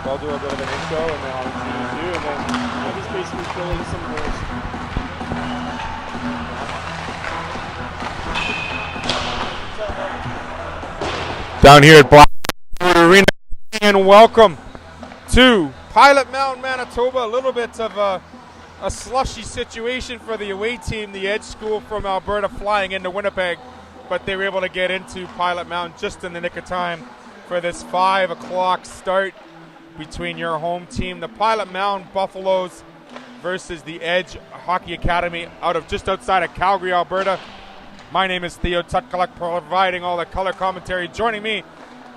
I'll do a bit of an intro and then I'll introduce you, and then I'll just basically fill in some holes. Down here at Blackwood Arena, and welcome to Pilot Mound, Manitoba. A little bit of a slushy situation for the away team, the Edge School from Alberta, flying into Winnipeg, but they were able to get into Pilot Mound just in the nick of time for this 5 o'clock start between your home team, the Pilot Mound Buffaloes, versus the Edge Hockey Academy just outside of Calgary, Alberta. My name is Theo Tutkaluk, providing all the color commentary. Joining me,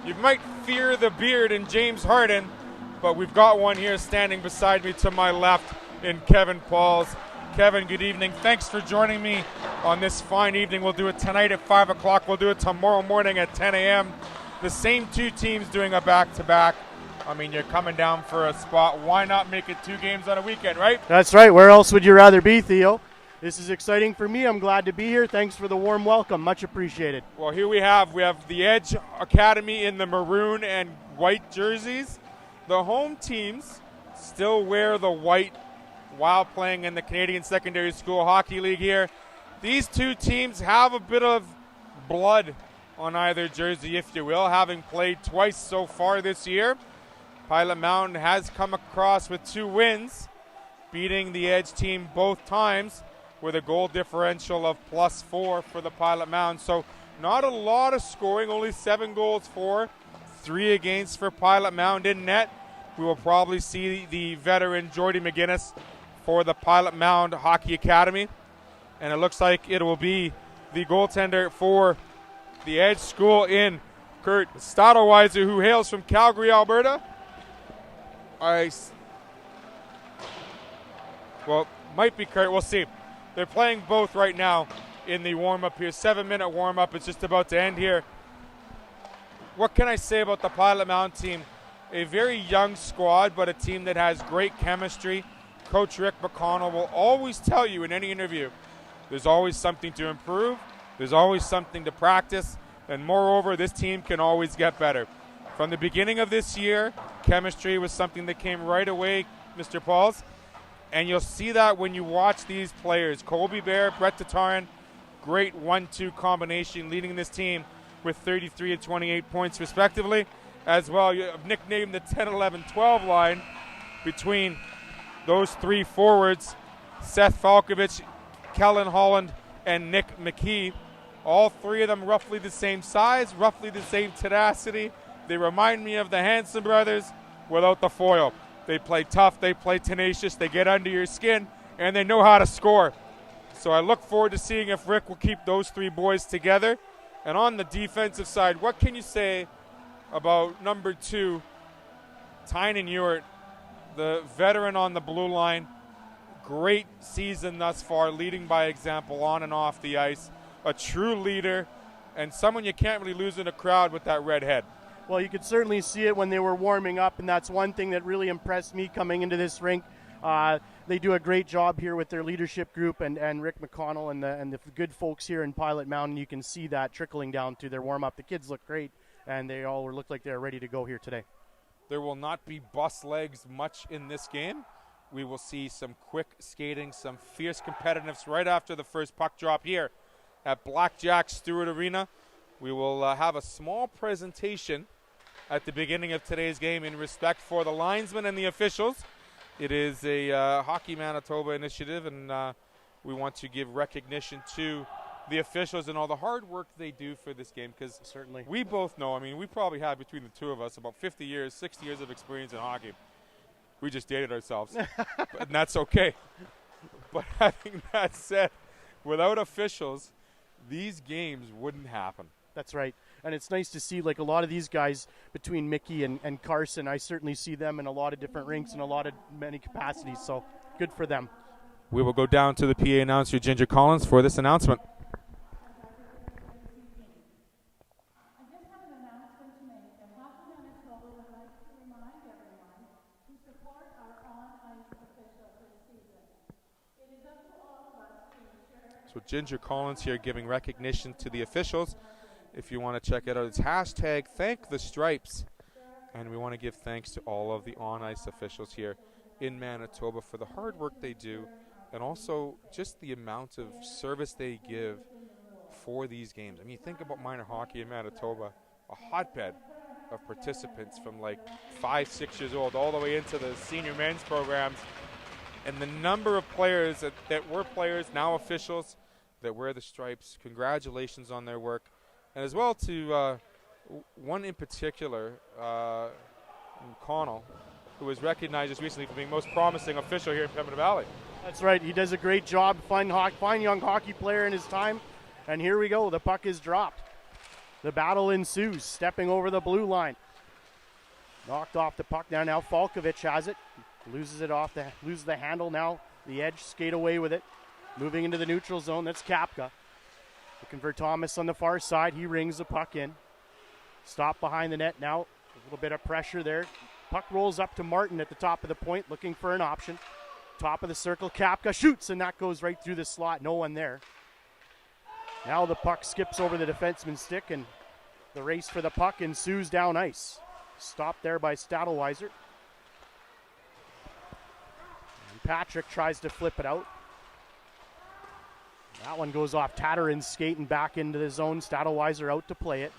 you might fear the beard in James Harden, but we've got one here standing beside me to my left in Kevin Pauls. Kevin, good evening. Thanks for joining me on this fine evening. We'll do it tonight at 5 o'clock. We'll do it tomorrow morning at 10 a.m. The same two teams doing a back-to-back. I mean, you're coming down for a spot. Why not make it 2 games on a weekend, right? That's right. Where else would you rather be, Theo? This is exciting for me. I'm glad to be here. Thanks for the warm welcome. Much appreciated. Well, here we have the Edge Academy in the maroon and white jerseys. The home teams still wear the white while playing in the Canadian Secondary School Hockey League here. These two teams have a bit of blood on either jersey, if you will, having played twice so far this year. Pilot Mound has come across with 2 wins, beating the Edge team both times with a goal differential of +4 for the Pilot Mound. So not a lot of scoring, only 7 goals for, 3 against for Pilot Mound in net. We will probably see the veteran Jordy McGinnis for the Pilot Mound Hockey Academy. And it looks like it will be the goaltender for the Edge School in Kurt Stadelweiser, who hails from Calgary, Alberta. Might be Kurt. We'll see. They're playing both right now in the warm-up here. 7-minute warm-up. It's just about to end here. What can I say about the Pilot Mound team? A very young squad, but a team that has great chemistry. Coach Rick McConnell will always tell you in any interview, there's always something to improve. There's always something to practice. And moreover, this team can always get better. From the beginning of this year, chemistry was something that came right away, Mr. Pauls. And you'll see that when you watch these players. Colby Bear, Brett Tatarin, great 1-2 combination leading this team with 33 and 28 points respectively. As well, you have nicknamed the 10-11-12 line between those 3 forwards, Seth Falkovich, Kellen Holland, and Nick McKee. All 3 of them roughly the same size, roughly the same tenacity. They remind me of the Hanson brothers without the foil. They play tough, they play tenacious, they get under your skin, and they know how to score. So I look forward to seeing if Rick will keep those 3 boys together. And on the defensive side, what can you say about number 2, Tynan Ewart, the veteran on the blue line? Great season thus far, leading by example on and off the ice. A true leader, and someone you can't really lose in a crowd with that red head. Well, you could certainly see it when they were warming up, and that's one thing that really impressed me coming into this rink. They do a great job here with their leadership group and Rick McConnell and the good folks here in Pilot Mountain. You can see that trickling down to their warm-up. The kids look great, and they all look like they're ready to go here today. There will not be bus legs much in this game. We will see some quick skating, some fierce competitiveness right after the first puck drop here at Blackjack Stewart Arena. We will have a small presentation at the beginning of today's game in respect for the linesmen and the officials. It is a Hockey Manitoba initiative, and we want to give recognition to the officials and all the hard work they do for this game, because certainly we both know, I mean, we probably have between the 2 of us about 50 years, 60 years of experience in hockey. We just dated ourselves, and that's okay. But having that said, without officials, these games wouldn't happen. That's right. And it's nice to see, like, a lot of these guys between Mickey and Carson. I certainly see them in a lot of different rinks and many capacities, so good for them. We will go down to the PA announcer, Ginger Collins, for this announcement. So Ginger Collins here giving recognition to the officials. If you want to check it out, it's hashtag Thank the Stripes And we want to give thanks to all of the on-ice officials here in Manitoba for the hard work they do, and also just the amount of service they give for these games. I mean, think about minor hockey in Manitoba, a hotbed of participants from like 5, 6 years old all the way into the senior men's programs, and the number of players that were players, now officials, that wear the stripes. Congratulations on their work. And as well to one in particular, Connell, who was recognized just recently for being most promising official here in Pembina Valley. That's right. He does a great job. Fine young hockey player in his time. And here we go. The puck is dropped. The battle ensues. Stepping over the blue line. Knocked off the puck now. Now Falkovich has it. Loses the handle now. The edge, skate away with it. Moving into the neutral zone. That's Kapka. Looking for Thomas on the far side. He rings the puck in. Stop behind the net now. A little bit of pressure there. Puck rolls up to Martin at the top of the point, looking for an option. Top of the circle, Kapka shoots, and that goes right through the slot. No one there. Now the puck skips over the defenseman's stick, and the race for the puck ensues down ice. Stopped there by Stadelweiser. And Patrick tries to flip it out. That one goes off Tattarin's skate and back into the zone. Stadelweiser out to play it.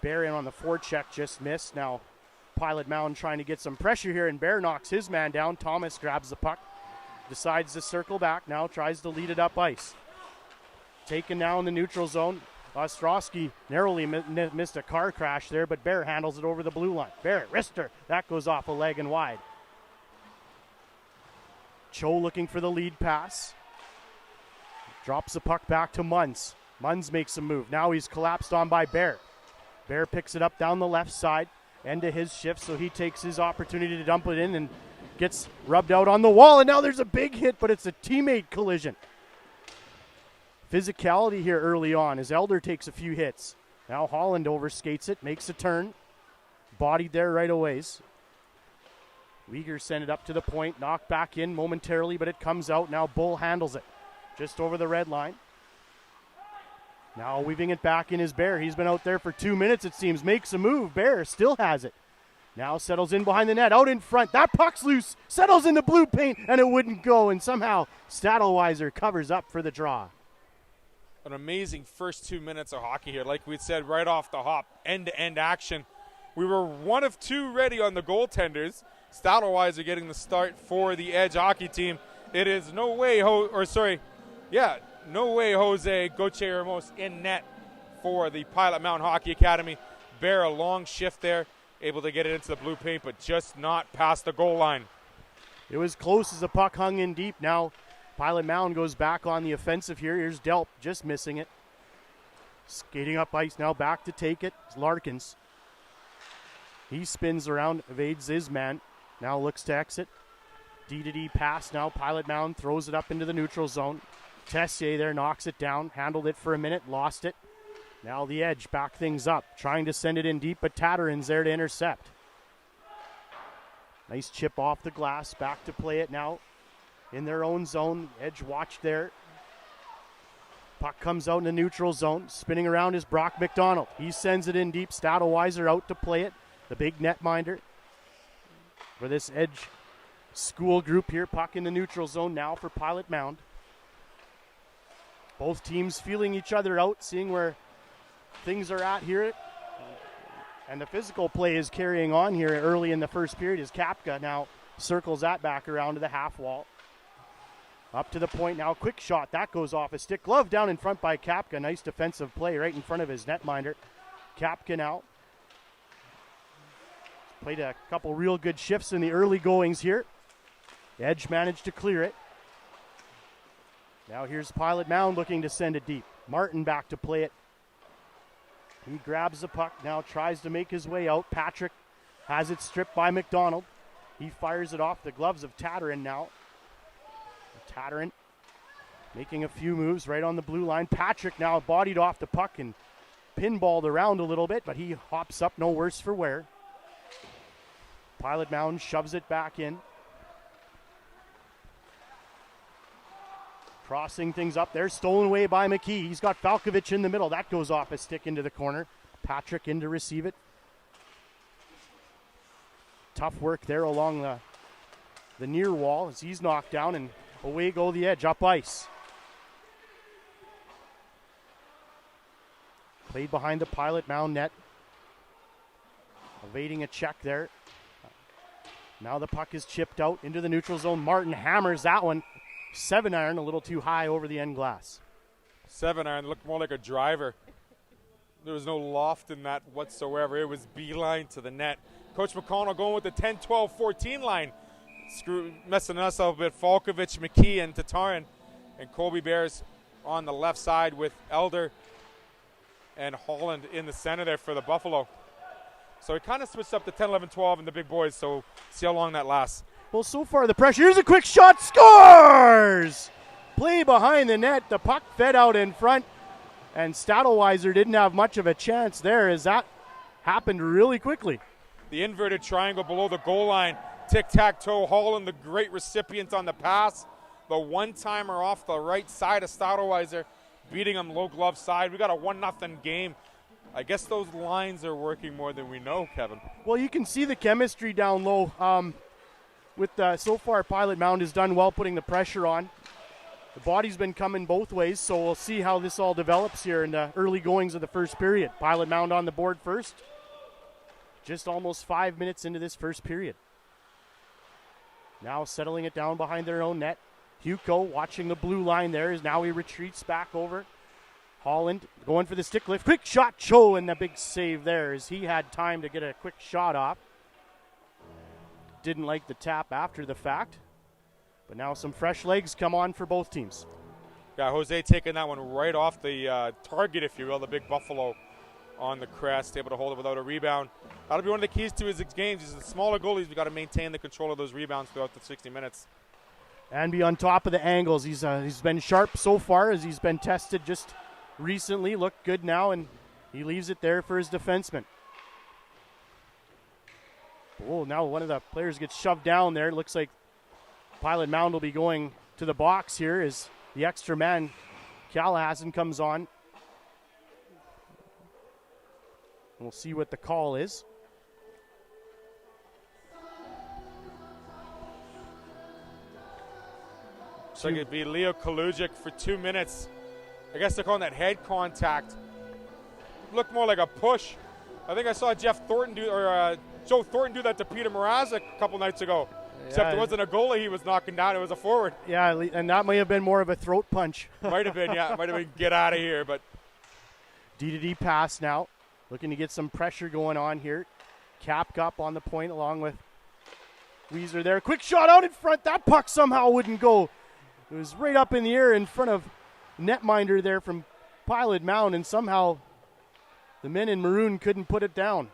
Bear in on the forecheck, just missed. Now Pilot Mound trying to get some pressure here, and Bear knocks his man down. Thomas grabs the puck, decides to circle back now, tries to lead it up ice. Taken now in the neutral zone. Ostrowski narrowly missed a car crash there, but Bear handles it over the blue line. Bear, wrister, that goes off a leg and wide. Cho looking for the lead pass. Drops the puck back to Munz. Munz makes a move. Now he's collapsed on by Bear. Bear picks it up down the left side, end of his shift, so he takes his opportunity to dump it in and gets rubbed out on the wall, and now there's a big hit, but it's a teammate collision. Physicality here early on as Elder takes a few hits. Now Holland overskates it, makes a turn, bodied there right away. Uyghur sent it up to the point, knocked back in momentarily, but it comes out. Now Bull handles it just over the red line. Now weaving it back in is Bear. He's been out there for 2 minutes, it seems. Makes a move. Bear still has it. Now settles in behind the net, out in front. That puck's loose. Settles in the blue paint, and it wouldn't go. And somehow Stadelweiser covers up for the draw. An amazing first 2 minutes of hockey here. Like we said, right off the hop, end-to-end action. We were 1 of 2 ready on the goaltenders. Stadelweiser getting the start for the Edge hockey team. It is no way, Jose Gauthier Ramos in net for the Pilot Mound Hockey Academy. Bear a long shift there, able to get it into the blue paint, but just not past the goal line. It was close as the puck hung in deep. Now Pilot Mound goes back on the offensive here. Here's Delp, just missing it. Skating up ice now, back to take it. It's Larkins. He spins around, evades his man. Now looks to exit. D-to-D pass now. Pilot Mound throws it up into the neutral zone. Tessier there knocks it down. Handled it for a minute, lost it. Now the Edge back things up. Trying to send it in deep, but Tattarin's there to intercept. Nice chip off the glass. Back to play it now. In their own zone. Edge watch there. Puck comes out in the neutral zone. Spinning around is Brock McDonald. He sends it in deep. Stadelweiser out to play it. The big netminder for this Edge school group here. Puck in the neutral zone now for Pilot Mound. Both teams feeling each other out, seeing where things are at here. And the physical play is carrying on here early in the first period as Kapka now circles that back around to the half wall. Up to the point now, quick shot. That goes off a stick. Glove down in front by Kapka. Nice defensive play right in front of his netminder. Kapka now played a couple real good shifts in the early goings here. Edge managed to clear it. Now here's Pilot Mound looking to send it deep. Martin back to play it. He grabs the puck, now tries to make his way out. Patrick has it stripped by McDonald. He fires it off the gloves of Tattarin now. Tattarin making a few moves right on the blue line. Patrick now bodied off the puck and pinballed around a little bit, but he hops up no worse for wear. Pilot Mound shoves it back in. Crossing things up there, stolen away by McKee. He's got Falkovich in the middle. That goes off a stick into the corner. Patrick in to receive it. Tough work there along the near wall as he's knocked down, and away go the Edge up ice. Played behind the Pilot Mound net. Evading a check there. Now the puck is chipped out into the neutral zone. Martin hammers that one. 7-iron, a little too high over the end glass. 7-iron looked more like a driver. There was no loft in that whatsoever. It was beeline to the net. Coach McConnell going with the 10, 12, 14 line. Messing us up a bit. Falkovich, McKee, and Tatarin. And Colby Bears on the left side with Elder and Holland in the center there for the Buffalo. So he kind of switched up to 10, 11, 12 and the big boys. So see how long that lasts. Well, so far the pressure. Here's a quick shot. Scores! Play behind the net. The puck fed out in front. And Stadelweiser didn't have much of a chance there as that happened really quickly. The inverted triangle below the goal line. Tic-tac-toe. Holland, the great recipient on the pass. The one-timer off the right side of Stadelweiser, beating him low glove side. We got a 1-0 game. I guess those lines are working more than we know, Kevin. Well, you can see the chemistry down low. So far, Pilot Mound has done well putting the pressure on. The body's been coming both ways, so we'll see how this all develops here in the early goings of the first period. Pilot Mound on the board first. Just almost 5 minutes into this first period. Now settling it down behind their own net. Hugo watching the blue line there as now he retreats back over. Holland going for the stick lift. Quick shot, Cho, and the big save there as he had time to get a quick shot off. Didn't like the tap after the fact. But now some fresh legs come on for both teams. Yeah, Jose taking that one right off the target, if you will, the big Buffalo on the crest, able to hold it without a rebound. That'll be one of the keys to his games. He's the smaller goalies. We've got to maintain the control of those rebounds throughout the 60 minutes. And be on top of the angles. He's been sharp so far as he's been tested just recently. Looked good now, and he leaves it there for his defenseman. Oh, now one of the players gets shoved down there. It looks like Pilot Mound will be going to the box here as the extra man, Callahan, comes on. We'll see what the call is. So it'd be Leo Kalujic for 2 minutes. I guess they're calling that head contact. Looked more like a push. I think I saw Joe Thornton do that to Peter Mrazek a couple nights ago. Yeah. Except it wasn't a goalie he was knocking down, it was a forward. Yeah, and that may have been more of a throat punch. Might have been, yeah. Might have been get out of here, but. D-to-D pass now. Looking to get some pressure going on here. Capk up on the point along with Weezer there. Quick shot out in front. That puck somehow wouldn't go. It was right up in the air in front of netminder there from Pilot Mound, and somehow the men in maroon couldn't put it down.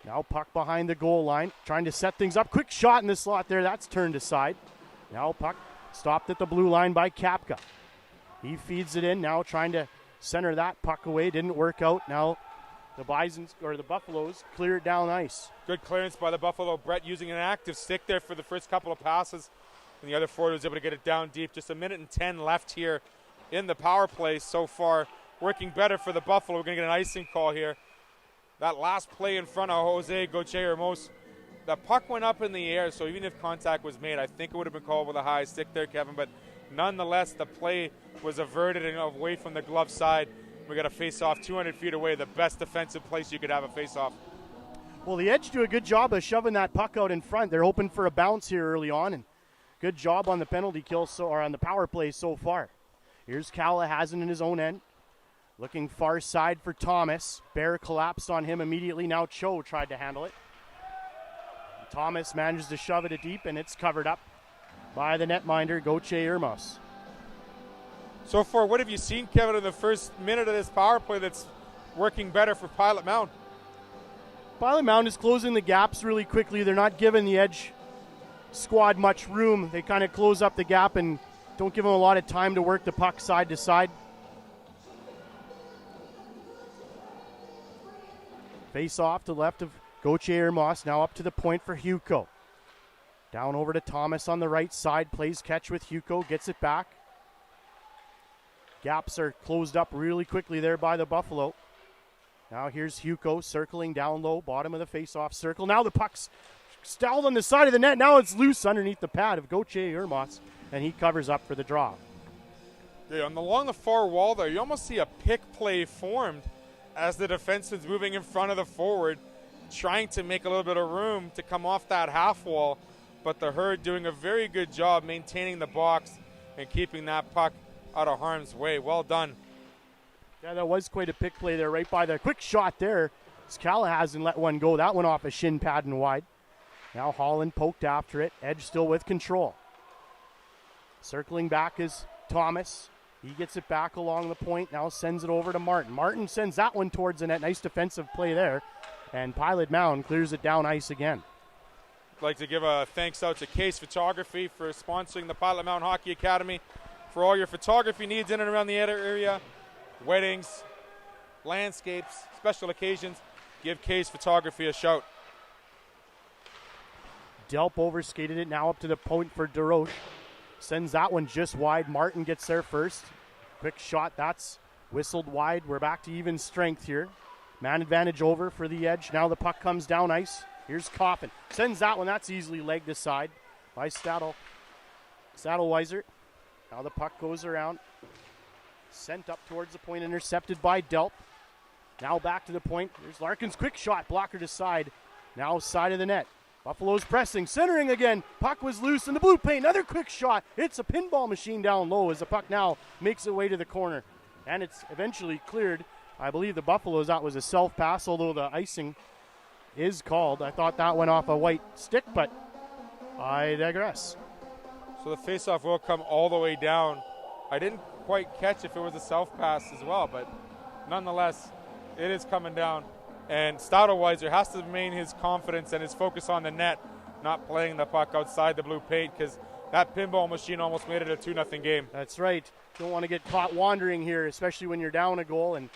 Now puck behind the goal line, trying to set things up. Quick shot in the slot there. That's turned aside. Now puck stopped at the blue line by Kapka. He feeds it in, now trying to center that puck away. Didn't work out. Now the the Buffaloes clear it down ice. Good clearance by the Buffalo. Brett using an active stick there for the first couple of passes. And the other forward was able to get it down deep. Just 1:10 left here in the power play so far. Working better for the Buffalo. We're going to get an icing call here. That last play in front of Jose Gauthier-Ramos, the puck went up in the air, so even if contact was made, I think it would have been called with a high stick there, Kevin. But nonetheless, the play was averted and away from the glove side. We got a face-off 200 feet away, the best defensive place you could have a face-off. Well, the Edge do a good job of shoving that puck out in front. They're hoping for a bounce here early on, and good job on the penalty kill or on the power play so far. Here's Callahan in his own end. Looking far side for Thomas. Bear collapsed on him immediately. Now Cho tried to handle it. Thomas manages to shove it deep, and it's covered up by the netminder, Gauthier-Ramos. So far, what have you seen, Kevin, in the first minute of this power play that's working better for Pilot Mound? Pilot Mound is closing the gaps really quickly. They're not giving the Edge squad much room. They kind of close up the gap and don't give them a lot of time to work the puck side to side. Face off to left of Gauthier-Ramos, now up to the point for Hugo. Down over to Thomas on the right side, plays catch with Hugo, gets it back. Gaps are closed up really quickly there by the Buffalo. Now here's Hugo circling down low, bottom of the face-off circle. Now the puck's stalled on the side of the net. Now it's loose underneath the pad of Gauthier Urmas, and he covers up for the draw. Yeah, along the far wall there, you almost see a pick play formed as the defenseman's moving in front of the forward, trying to make a little bit of room to come off that half wall, but the Herd doing a very good job maintaining the box and keeping that puck out of harm's way. Well done. Yeah, that was quite a pick play there, right by the quick shot there. Callahan let one go. That went off a shin pad and wide. Now Holland poked after it. Edge still with control. Circling back is Thomas. He gets it back along the point. Now sends it over to Martin. Martin sends that one towards the net. Nice defensive play there. And Pilot Mound clears it down ice again. I'd like to give a thanks out to Case Photography for sponsoring the Pilot Mound Hockey Academy. For all your photography needs in and around the area, weddings, landscapes, special occasions, give Case Photography a shout. Delp overskated it, now up to the point for DeRoche. Sends that one just wide. Martin gets there first. Quick shot, that's whistled wide. We're back to even strength here. Man advantage over for the Edge. Now the puck comes down ice. Here's Coffin. Sends that one, that's easily legged aside by Saddleweiser. Now the puck goes around. Sent up towards the point, intercepted by Delp. Now back to the point. There's Larkin's quick shot, blocker to side. Now side of the net. Buffalo's pressing, centering again. Puck was loose in the blue paint. Another quick shot. It's a pinball machine down low as the puck now makes its way to the corner. And it's eventually cleared. I believe the Buffaloes, that was a self-pass, although the icing is called. I thought that went off a white stick, but I digress. So the faceoff will come all the way down. I didn't quite catch if it was a self-pass as well, but nonetheless, it is coming down. And Stadelweiser has to maintain his confidence and his focus on the net, not playing the puck outside the blue paint, because that pinball machine almost made it a 2-0 game. That's right. Don't want to get caught wandering here, especially when you're down a goal, and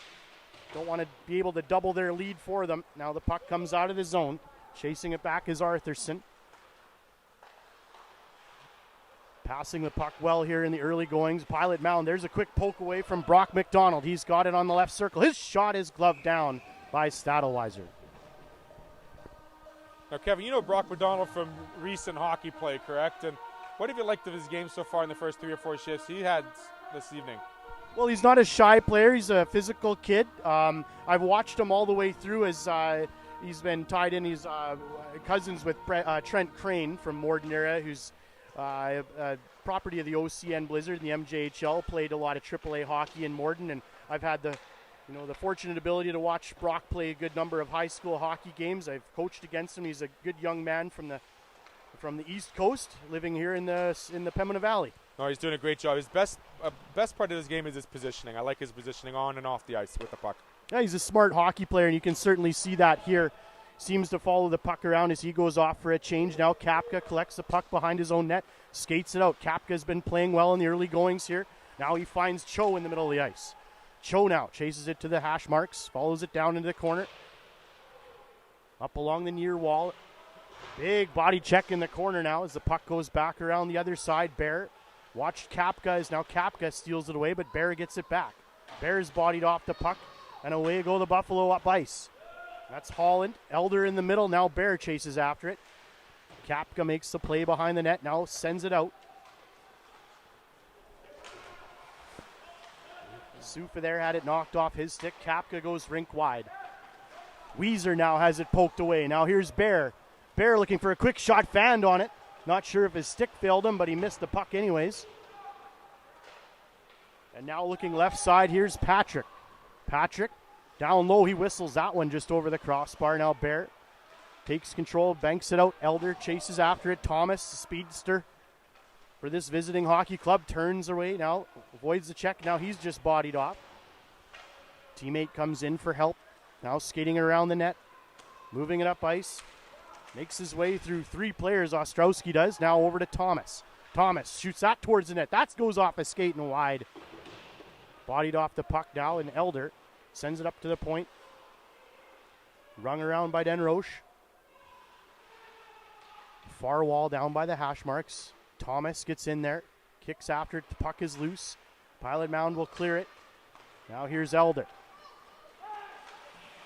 don't want to be able to double their lead for them. Now the puck comes out of the zone. Chasing it back is Arthurson. Passing the puck well here in the early goings. Pilot Mound, there's a quick poke away from Brock McDonald. He's got it on the left circle. His shot is gloved down by Stadelweiser. Now, Kevin, you know Brock McDonald from recent hockey play, correct? And what have you liked of his game so far in the first 3 or 4 shifts he had this evening? Well, he's not a shy player. He's a physical kid. I've watched him all the way through as he's been tied in. He's cousins with Trent Crane from Morden area, who's property of the OCN Blizzard in the MJHL, played a lot of AAA hockey in Morden, and I've had the fortunate ability to watch Brock play a good number of high school hockey games. I've coached against him. He's a good young man from the East Coast, living here in the Pembina Valley. No, he's doing a great job. His best part of his game is his positioning. I like his positioning on and off the ice with the puck. Yeah, he's a smart hockey player, and you can certainly see that here. Seems to follow the puck around as he goes off for a change. Now Kapka collects the puck behind his own net, skates it out. Kapka's been playing well in the early goings here. Now he finds Cho in the middle of the ice. Cho now chases it to the hash marks, follows it down into the corner. Up along the near wall. Big body check in the corner now as the puck goes back around the other side. Bear watched Kapka as now Kapka steals it away, but Bear gets it back. Bear's bodied off the puck, and away go the Buffalo up ice. That's Holland. Elder in the middle. Now Bear chases after it. Kapka makes the play behind the net. Now sends it out. Sufa there had it knocked off his stick. Kapka goes rink wide. Weiser now has it poked away. Now here's Bear. Bear looking for a quick shot, fanned on it. Not sure if his stick failed him, but he missed the puck anyways. And now looking left side, here's Patrick. Patrick down low, he whistles that one just over the crossbar. Now Bear takes control, banks it out. Elder chases after it. Thomas, the speedster for this visiting hockey club, turns away now, avoids the check. Now he's just bodied off. Teammate comes in for help. Now skating around the net, moving it up ice. Makes his way through 3 players, Ostrowski does. Now over to Thomas. Thomas shoots that towards the net. That goes off a skate and wide. Bodied off the puck now, and Elder sends it up to the point. Rung around by Denroche. Far wall down by the hash marks. Thomas gets in there. Kicks after it. The puck is loose. Pilot Mound will clear it. Now here's Elder.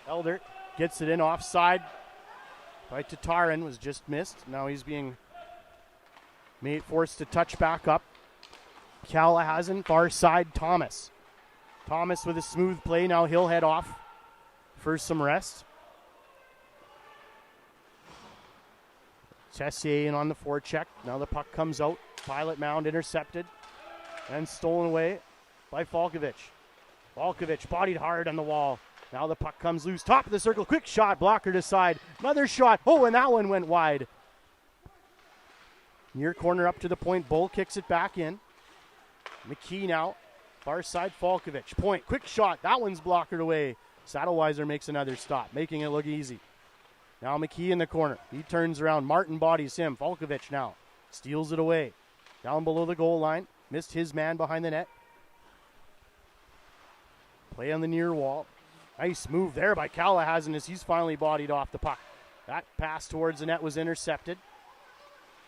Elder gets it in offside. Right to Taran, was just missed. Now he's being forced to touch back up. Callahan, far side, Thomas. Thomas with a smooth play. Now he'll head off for some rest. Tessier in on the forecheck. Now the puck comes out. Pilot Mound intercepted and stolen away by Falkovich. Falkovich bodied hard on the wall. Now the puck comes loose. Top of the circle. Quick shot. Blocker to side. Another shot. Oh, and that one went wide. Near corner up to the point. Bull kicks it back in. McKee now. Far side Falkovich. Point. Quick shot. That one's blockered away. Saddleweiser makes another stop, making it look easy. Now McKee in the corner. He turns around. Martin bodies him. Falkovich now steals it away. Down below the goal line. Missed his man behind the net. Play on the near wall. Nice move there by Callahan as he's finally bodied off the puck. That pass towards the net was intercepted.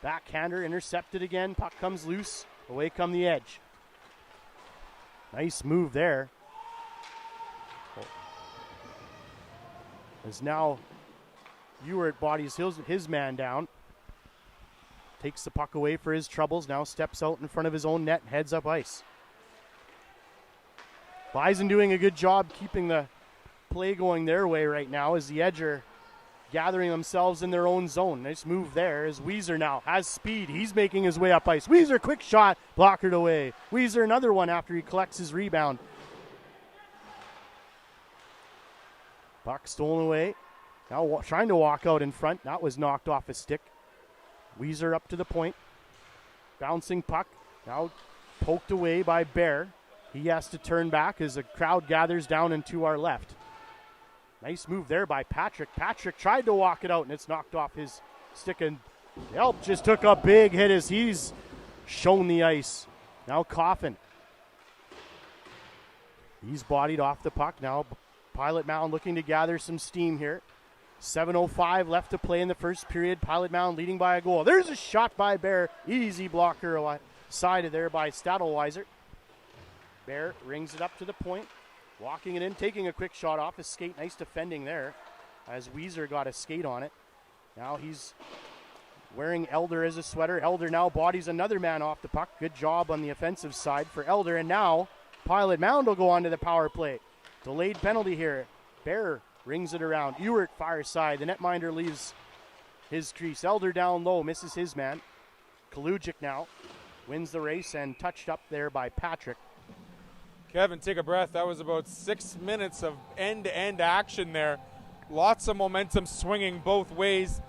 Backhander intercepted again. Puck comes loose. Away come the Edge. Nice move there. As now Ewert bodies his man down. Takes the puck away for his troubles. Now steps out in front of his own net and heads up ice. Bison doing a good job keeping the play going their way right now as the Edge are gathering themselves in their own zone. Nice move there as Weiser now has speed. He's making his way up ice. Weiser, quick shot, blockered away. Weiser, another one after he collects his rebound. Puck stolen away. Now trying to walk out in front. That was knocked off his stick. Weiser up to the point. Bouncing puck. Now poked away by Bear. He has to turn back as the crowd gathers down and to our left. Nice move there by Patrick. Patrick tried to walk it out, and it's knocked off his stick. And Delp just took a big hit as he's shown the ice. Now Coffin. He's bodied off the puck. Now Pilot Mound looking to gather some steam here. 7:05 left to play in the first period. Pilot Mound leading by a goal. There's a shot by Bear. Easy blocker side of there by Stadelweiser. Bear rings it up to the point. Walking it in, taking a quick shot off his skate. Nice defending there as Weiser got a skate on it. Now he's wearing Elder as a sweater. Elder now bodies another man off the puck. Good job on the offensive side for Elder. And now Pilot Mound will go on to the power play. Delayed penalty here. Bear rings it around. Ewert far side. The netminder leaves his crease. Elder down low, misses his man. Kalujic now wins the race and touched up there by Patrick. Kevin, take a breath. That was about 6 minutes of end-to-end action there. Lots of momentum swinging both ways.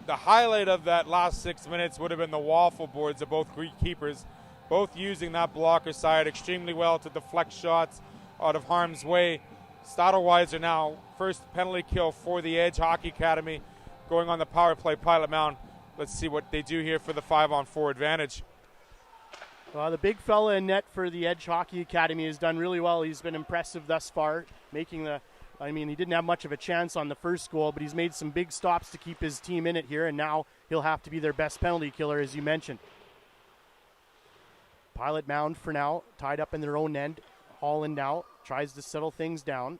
The highlight of that last 6 minutes would have been the waffle boards of both Greek keepers, both using that blocker side extremely well to deflect shots out of harm's way. Stadelweiser now, first penalty kill for the Edge Hockey Academy, going on the power play. Pilot Mound, let's see what they do here for the 5-on-4 advantage. The big fella in net for the Edge Hockey Academy has done really well. He's been impressive thus far, he didn't have much of a chance on the first goal, but he's made some big stops to keep his team in it here, and now he'll have to be their best penalty killer, as you mentioned. Pilot Mound for now, tied up in their own end. Holland now tries to settle things down.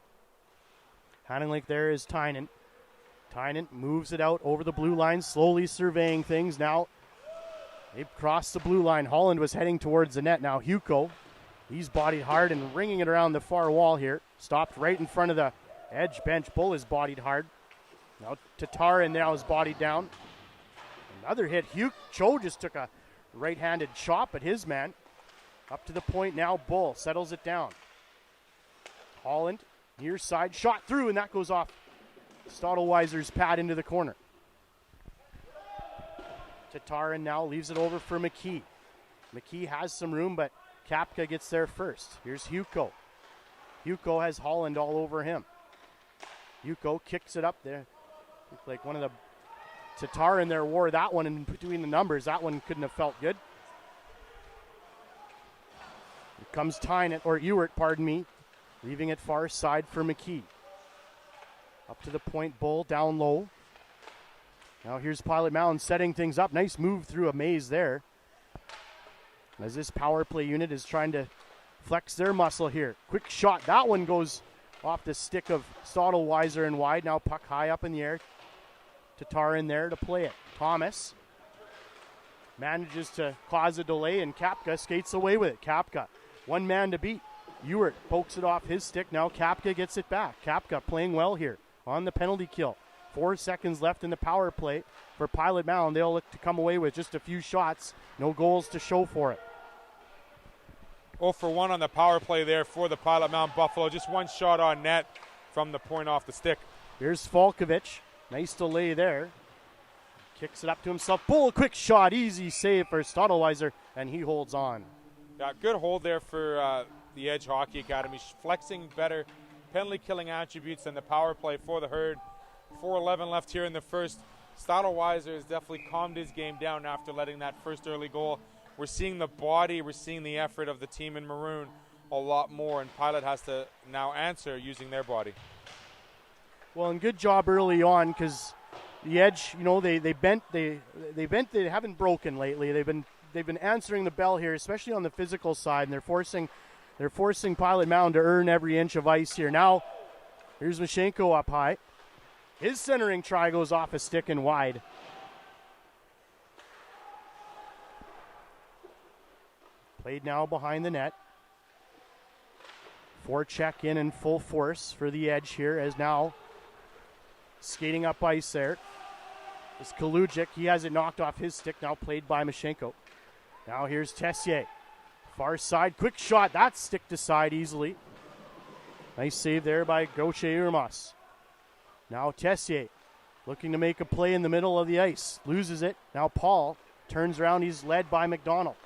Handling there is Tynan. Tynan moves it out over the blue line, slowly surveying things. Now they've crossed the blue line. Holland was heading towards the net. Now Hugo, he's bodied hard and ringing it around the far wall here. Stopped right in front of the Edge bench. Bull is bodied hard. Now Tatar now is bodied down. Another hit. Cho just took a right-handed chop at his man. Up to the point now. Bull settles it down. Holland, near side, shot through, and that goes off Stadelweiser's pad into the corner. Tatarin now leaves it over for McKee. McKee has some room, but Kapka gets there first. Here's Hugo. Hugo has Holland all over him. Hugo kicks it up there. Looked like one of the Tatarin there wore that one in between the numbers. That one couldn't have felt good. Here comes Ewert, leaving it far side for McKee. Up to the point, Bull down low. Now here's Pilot Mound setting things up. Nice move through a maze there. As this power play unit is trying to flex their muscle here. Quick shot. That one goes off the stick of Stottlewiser and wide. Now puck high up in the air. Tatar in there to play it. Thomas manages to cause a delay, and Kapka skates away with it. Kapka, one man to beat. Ewert pokes it off his stick. Now Kapka gets it back. Kapka playing well here on the penalty kill. 4 seconds left in the power play for Pilot Mound. They'll look to come away with just a few shots. No goals to show for it. 0 for 1 on the power play there for the Pilot Mound Buffalo. Just one shot on net from the point off the stick. Here's Falkovich. Nice delay there. Kicks it up to himself. Bull, quick shot. Easy save for Stottlewiser, and he holds on. Yeah, good hold there for the Edge Hockey Academy. Flexing better penalty killing attributes than the power play for the Herd. 4:11 left here in the first. Stottlewiser has definitely calmed his game down after letting that first early goal. We're seeing the body, we're seeing the effort of the team in maroon a lot more, and Pilot has to now answer using their body. Well, and good job early on, because the Edge, you know, they bent, they haven't broken lately. They've been answering the bell here, especially on the physical side, and they're forcing Pilot Mound to earn every inch of ice here. Now, here's Mashenko up high. His centering try goes off a stick and wide. Played now behind the net. Forecheck in full force for the Edge here, as now skating up ice there is Kalujic. He has it knocked off his stick, now played by Mashenko. Now here's Tessier. Far side, quick shot. That's stick to side easily. Nice save there by Gauthier Urmas. Now Tessier looking to make a play in the middle of the ice. Loses it. Now Paul turns around. He's led by McDonald.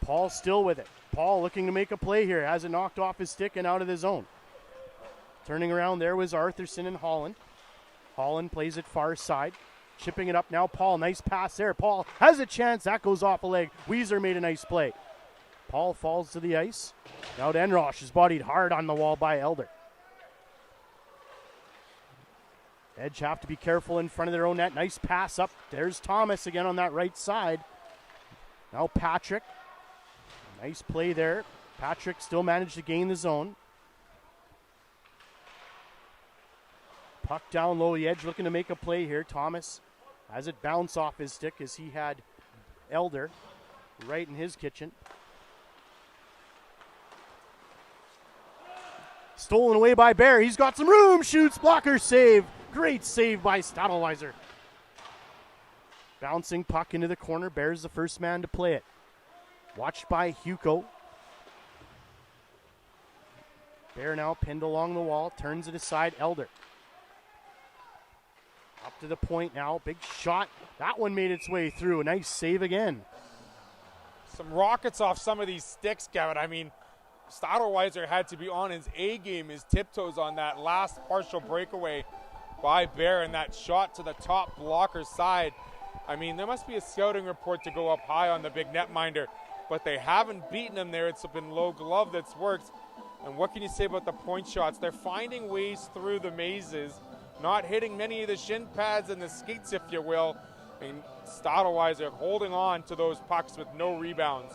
Paul still with it. Paul looking to make a play here. Has it knocked off his stick and out of the zone. Turning around there was Arthurson and Holland. Holland plays it far side. Chipping it up now. Paul, nice pass there. Paul has a chance. That goes off a leg. Weiser made a nice play. Paul falls to the ice. Now Enrosh is bodied hard on the wall by Elder. Edge have to be careful in front of their own net. Nice pass up. There's Thomas again on that right side. Now Patrick. Nice play there. Patrick still managed to gain the zone. Puck down low. The Edge looking to make a play here. Thomas has it bounce off his stick as he had Elder right in his kitchen. Stolen away by Bear. He's got some room. Shoots. Blocker save. Great save by Stottlewiser. Bouncing puck into the corner. Bear's the first man to play it. Watched by Hugo. Bear now pinned along the wall. Turns it aside. Elder. Up to the point now. Big shot. That one made its way through. A nice save again. Some rockets off some of these sticks, Kevin. I mean, Stottlewiser had to be on his A game, his tiptoes on that last partial breakaway by Bear, and that shot to the top blocker side. I mean, there must be a scouting report to go up high on the big netminder, but they haven't beaten him there. It's been low glove that's worked. And what can you say about the point shots? They're finding ways through the mazes, not hitting many of the shin pads and the skates, if you will. And Stottlewiser holding on to those pucks with no rebounds.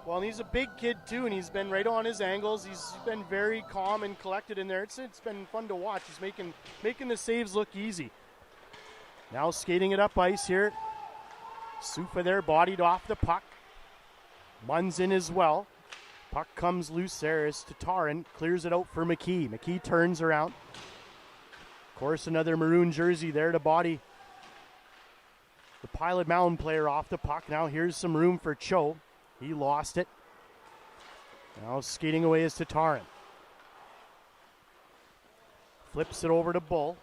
Well, and he's a big kid, too, and he's been right on his angles. He's been very calm and collected in there. It's been fun to watch. He's making the saves look easy. Now skating it up ice here. Sufa there, bodied off the puck. Munn's in as well. Puck comes loose there as Tatarin clears it out for McKee. McKee turns around. Of course, another maroon jersey there to body the Pilot Mound player off the puck. Now here's some room for Cho. He lost it. Now skating away is Tatarin. Flips it over to Bull.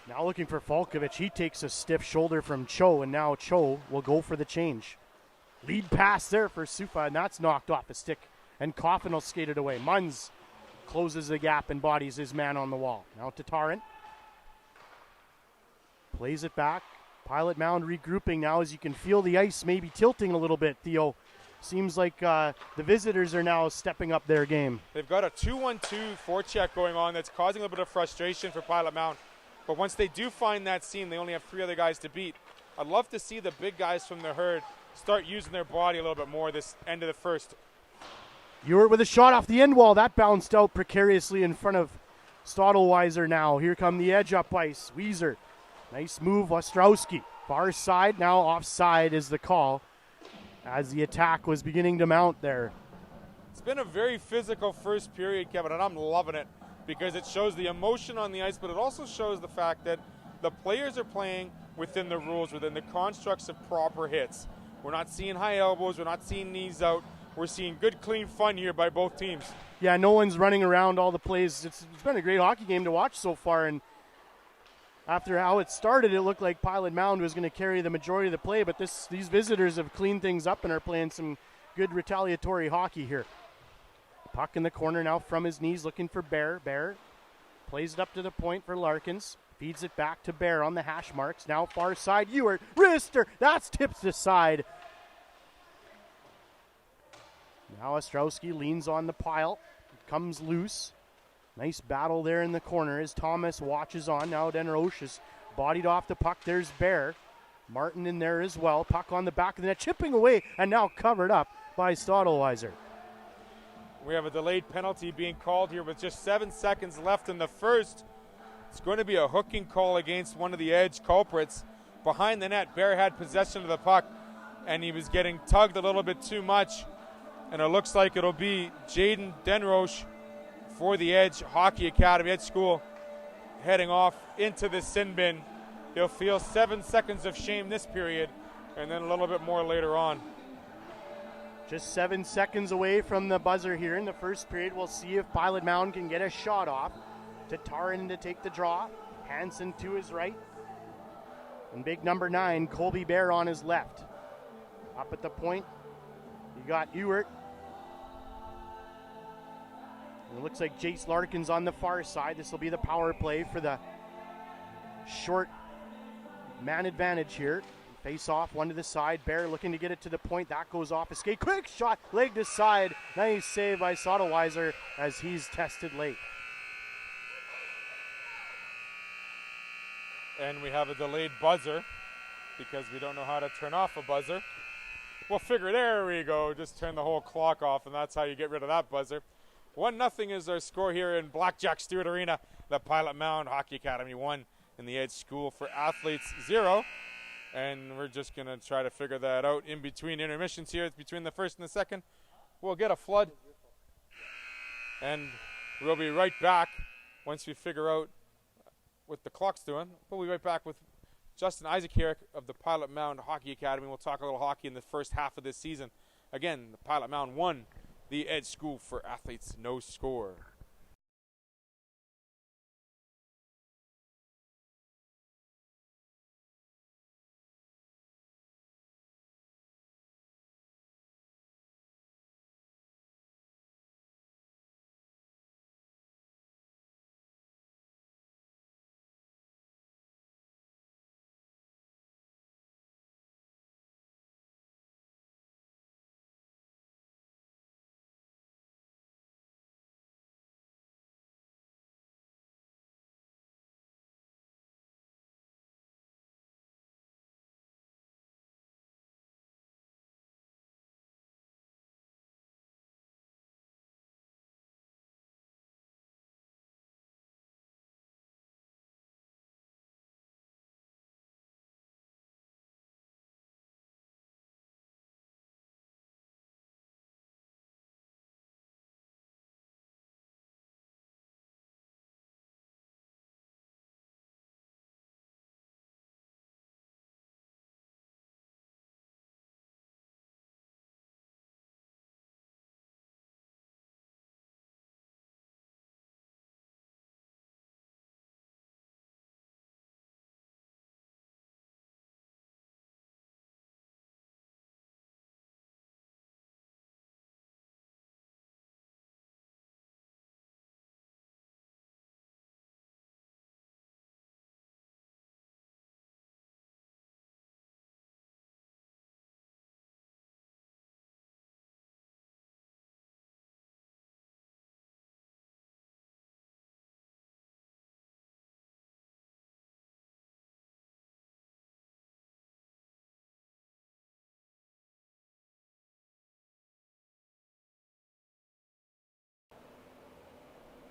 Now looking for Falkovich. He takes a stiff shoulder from Cho, and now Cho will go for the change. Lead pass there for Sufa, and that's knocked off a stick. And Coffin will skate it away. Munns closes the gap and bodies his man on the wall. Now Tatarin plays it back. Pilot Mound regrouping now as you can feel the ice maybe tilting a little bit, Theo. Seems like the visitors are now stepping up their game. They've got a 2-1-2 forecheck going on that's causing a little bit of frustration for Pilot Mound. But once they do find that seam, they only have 3 other guys to beat. I'd love to see the big guys from the Herd start using their body a little bit more this end of the first. Ewert with a shot off the end wall. That bounced out precariously in front of Stottlewiser now. Here come the edge up ice. Weiser. Nice move, Ostrowski. Far side, now offside is the call as the attack was beginning to mount there. It's been a very physical first period, Kevin, and I'm loving it because it shows the emotion on the ice, but it also shows the fact that the players are playing within the rules, within the constructs of proper hits. We're not seeing high elbows. We're not seeing knees out. We're seeing good, clean fun here by both teams. Yeah, no one's running around all the plays. It's been a great hockey game to watch so far, and after how it started, it looked like Pilot Mound was going to carry the majority of the play, but these visitors have cleaned things up and are playing some good retaliatory hockey here. Puck in the corner now from his knees, looking for Bear. Bear plays it up to the point for Larkins. Feeds it back to Bear on the hash marks. Now far side, Ewert. Wrister, that's tipped aside. Now Ostrowski leans on the pile. It comes loose. Nice battle there in the corner as Thomas watches on. Now Denroche is bodied off the puck. There's Bear. Martin in there as well. Puck on the back of the net, chipping away, and now covered up by Stottlewiser. We have a delayed penalty being called here with just 7 seconds left in the first. It's going to be a hooking call against one of the edge culprits. Behind the net, Bear had possession of the puck, and he was getting tugged a little bit too much. And it looks like it'll be Jaden Denroche for the Edge Hockey Academy, Edge School, heading off into the sin bin. He'll feel 7 seconds of shame this period, and then a little bit more later on. Just 7 seconds away from the buzzer here in the first period. We'll see if Pilot Mound can get a shot off. Tatarin to take the draw. Hansen to his right. And big number 9, Colby Bear on his left. Up at the point, you got Ewert. And it looks like Jace Larkins on the far side. This will be the power play for the short man advantage here. Face off, one to the side. Bear looking to get it to the point. That goes off a skate. Quick shot, legged aside. Nice save by Stottlewiser as he's tested late. And we have a delayed buzzer because we don't know how to turn off a buzzer. We'll figure, there we go. Just turn the whole clock off, and that's how you get rid of that buzzer. 1-0 is our score here in Blackjack Stewart Arena. The Pilot Mound Hockey Academy 1 in the Edge School for Athletes 0. And we're just going to try to figure that out in between intermissions here. It's between the first and the second. We'll get a flood. And we'll be right back once we figure out what the clock's doing. We'll be right back with Justin Isaac here of the Pilot Mound Hockey Academy. We'll talk a little hockey in the first half of this season. Again, the Pilot Mound 1, the Edge School for Athletes, no score.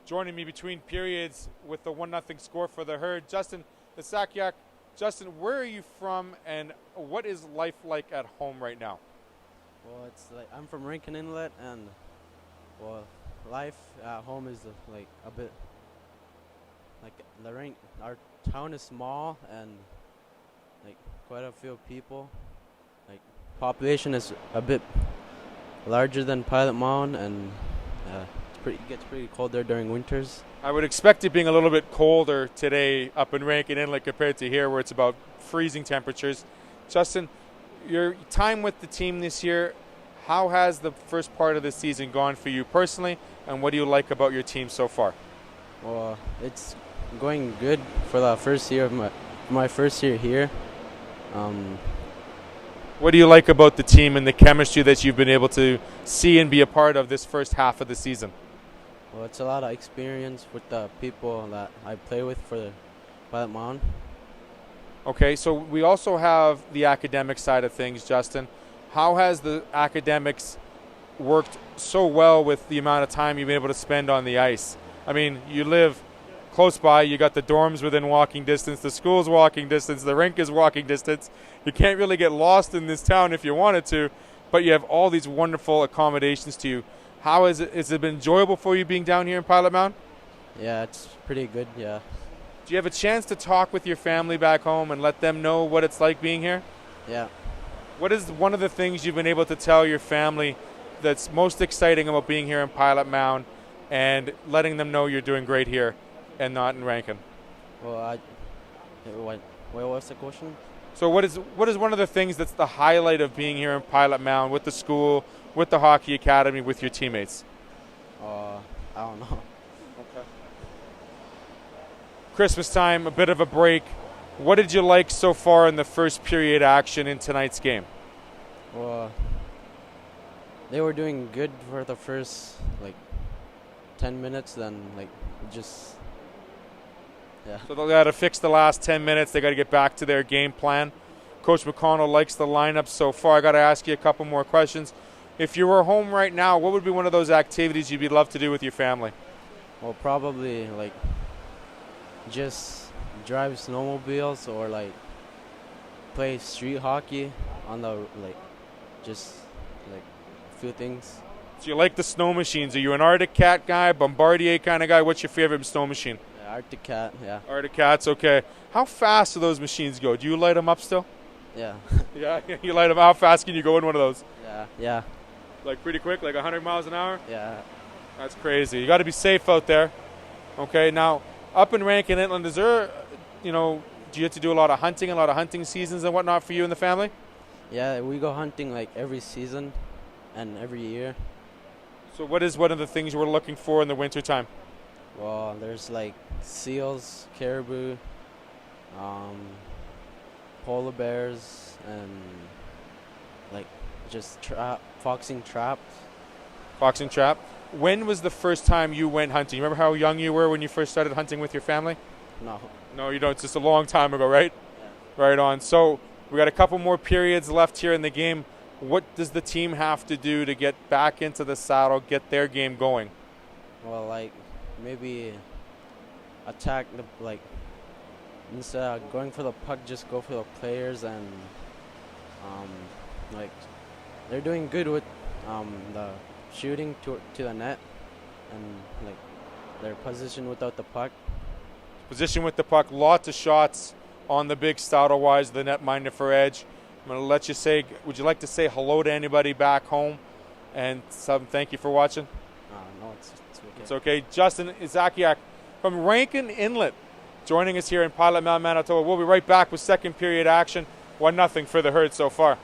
joining me between periods with the 1-0 score for the Herd. Justin Isakiak. Justin, where are you from, and what is life like at home right now? Well, it's like I'm from Rankin Inlet, and well, life at home is like a bit like our town is small and like quite a few people. Like population is a bit larger than Pilot Mound, and it gets pretty cold there during winters. I would expect it being a little bit colder today up in Rankin Inlet compared to here, where it's about freezing temperatures. Justin, your time with the team this year, how has the first part of the season gone for you personally, and what do you like about your team so far? Well, it's going good for the first year of my first year here. What do you like about the team and the chemistry that you've been able to see and be a part of this first half of the season? Well, it's a lot of experience with the people that I play with for the Pilot Mound. Okay, so we also have the academic side of things, Justin. How has the academics worked so well with the amount of time you've been able to spend on the ice? I mean, you live close by, you got the dorms within walking distance, the school's walking distance, the rink is walking distance. You can't really get lost in this town if you wanted to, but you have all these wonderful accommodations to you. How has it been enjoyable for you being down here in Pilot Mound? Yeah, it's pretty good, yeah. Do you have a chance to talk with your family back home and let them know what it's like being here? Yeah. What is one of the things you've been able to tell your family that's most exciting about being here in Pilot Mound and letting them know you're doing great here and not in Rankin? Well, what was the question? So what is one of the things that's the highlight of being here in Pilot Mound with the school, with the hockey academy, with your teammates? I don't know. Okay. Christmas time, a bit of a break. What did you like so far in the first period action in tonight's game? Well, they were doing good for the first 10 minutes, then just yeah. So they got to fix the last 10 minutes. They got to get back to their game plan. Coach McConnell likes the lineup so far. I got to ask you a couple more questions. If you were home right now, what would be one of those activities you'd love to do with your family? Well, probably just drive snowmobiles or play street hockey on the just a few things. So you like the snow machines. Are you an Arctic Cat guy, Bombardier kind of guy? What's your favorite snow machine? Yeah, Arctic Cat, yeah. Arctic Cats, okay. How fast do those machines go? Do you light them up still? Yeah. Yeah, you light them. How fast can you go in one of those? Yeah. Like pretty quick, like 100 miles an hour? Yeah. That's crazy. You got to be safe out there. Okay, now up in Rankin Inland, is there, do you have to do a lot of hunting seasons and whatnot for you and the family? Yeah, we go hunting every season and every year. So what is one of the things we're looking for in the wintertime? Well, there's seals, caribou, polar bears, and just foxing traps. Foxing trap. When was the first time you went hunting? You remember how young you were when you first started hunting with your family? No. No, you don't. It's just a long time ago, right? Yeah. Right on. So we got a couple more periods left here in the game. What does the team have to do to get back into the saddle, get their game going? Well, maybe attack instead of going for the puck, just go for the players, and they're doing good with the shooting to the net, and their position without the puck. Position with the puck, lots of shots on the big Stouter-wise, the netminder for Edge. I'm going to let you say, would you like to say hello to anybody back home and thank you for watching? No, it's okay. It's okay. Justin Isakiak from Rankin Inlet joining us here in Pilot Mound, Manitoba. We'll be right back with second period action. 1-0 for the Herd so far.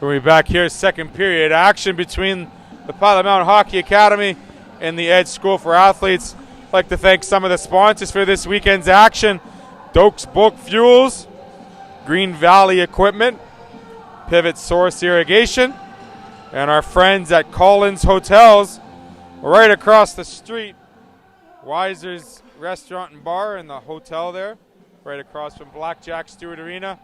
We're back here, second period. Action between the Pilot Mountain Hockey Academy and the Edge School for Athletes. I'd like to thank some of the sponsors for this weekend's action. Dokes Bulk Fuels, Green Valley Equipment, Pivot Source Irrigation, and our friends at Collins Hotels right across the street. Weiser's Restaurant and Bar and the hotel there, right across from Blackjack Stewart Arena.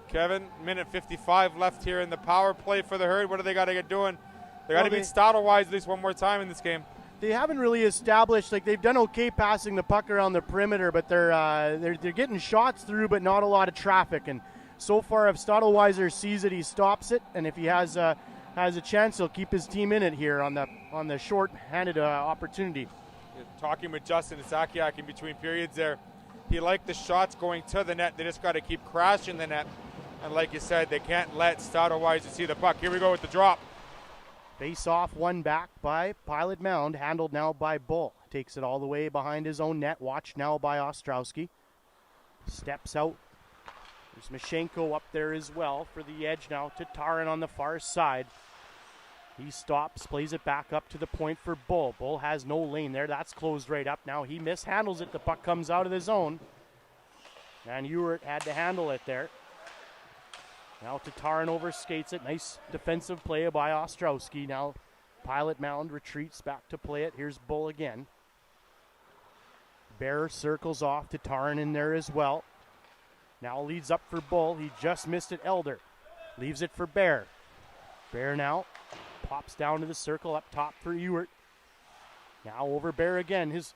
Kevin, minute 55 left here in the power play for the Herd. What do they got to get doing? They got to beat Stoddle-Wise at least one more time in this game. They haven't really established, like they've done okay passing the puck around the perimeter, but they're getting shots through, but not a lot of traffic. And so far, if Stoddle-Weiser sees it, he stops it, and if he has a chance, he'll keep his team in it here on the short-handed opportunity. Talking with Justin Isakiak in between periods there, he liked the shots going to the net. They just got to keep crashing the net. And like you said, they can't let Stoddle-Weiser see the puck. Here we go with the drop. Face off, one back by Pilot Mound, handled now by Bull. Takes it all the way behind his own net, watched now by Ostrowski. Steps out. There's Mashenko up there as well for the edge now. Tatarin on the far side. He stops, plays it back up to the point for Bull. Bull has no lane there. That's closed right up now. He mishandles it. The puck comes out of the zone. And Ewert had to handle it there. Now Tatarin overskates it. Nice defensive play by Ostrowski. Now Pilot Mound retreats back to play it. Here's Bull again. Bear circles off. Tatarin in there as well. Now leads up for Bull. He just missed it. Elder leaves it for Bear. Bear now pops down to the circle up top for Ewert. Now over Bear again. His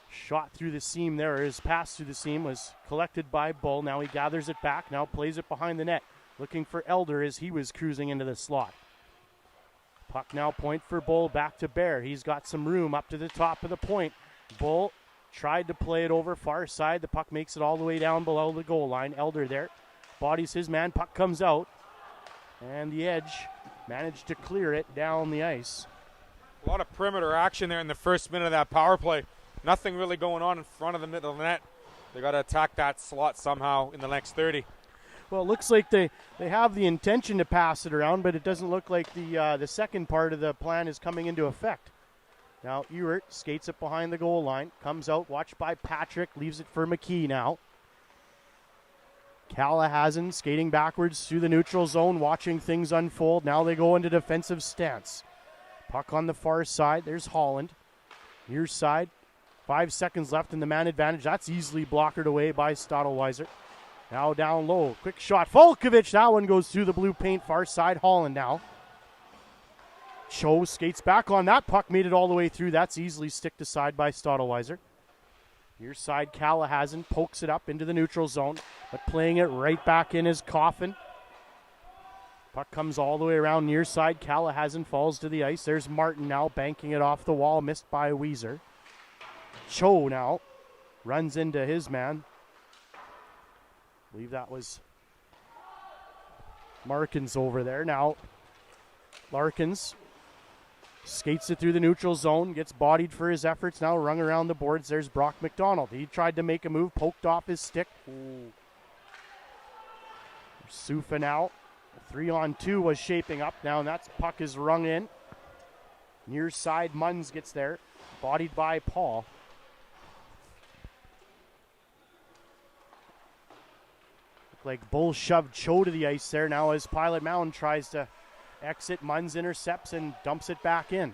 shot through the seam there. His pass through the seam was collected by Bull. Now he gathers it back. Now plays it behind the net. Looking for Elder as he was cruising into the slot. Puck now point for Bull, back to Bear. He's got some room up to the top of the point. Bull tried to play it over far side. The puck makes it all the way down below the goal line. Elder there. Bodies his man. Puck comes out. And the Edge managed to clear it down the ice. A lot of perimeter action there in the first minute of that power play. Nothing really going on in front of the middle of the net. They got to attack that slot somehow in the next 30. Well, it looks like they have the intention to pass it around, but it doesn't look like the second part of the plan is coming into effect. Now Ewert skates it behind the goal line, comes out, watched by Patrick, leaves it for McKee now. Callahan skating backwards through the neutral zone, watching things unfold. Now they go into defensive stance. Puck on the far side, there's Holland. Near side, 5 seconds left in the man advantage. That's easily blockered away by Stoddle-Weiser. Now down low, quick shot. Volkovich, that one goes through the blue paint, far side. Holland now. Cho skates back on that puck, made it all the way through. That's easily sticked aside by Stoddle-Weiser. Near side, Callahan pokes it up into the neutral zone, but playing it right back in his coffin. Puck comes all the way around near side. Callahan falls to the ice. There's Martin now banking it off the wall, missed by Weiser. Cho now runs into his man. I believe that was Markins over there. Now Larkins skates it through the neutral zone, gets bodied for his efforts. Now rung around the boards. There's Brock McDonald. He tried to make a move, poked off his stick. Sufa now. 3-on-2 was shaping up now, and that puck is rung in. Near side, Munns gets there, bodied by Paul. Like Bull shoved Cho to the ice there now as Pilot Mound tries to exit. Munns intercepts and dumps it back in.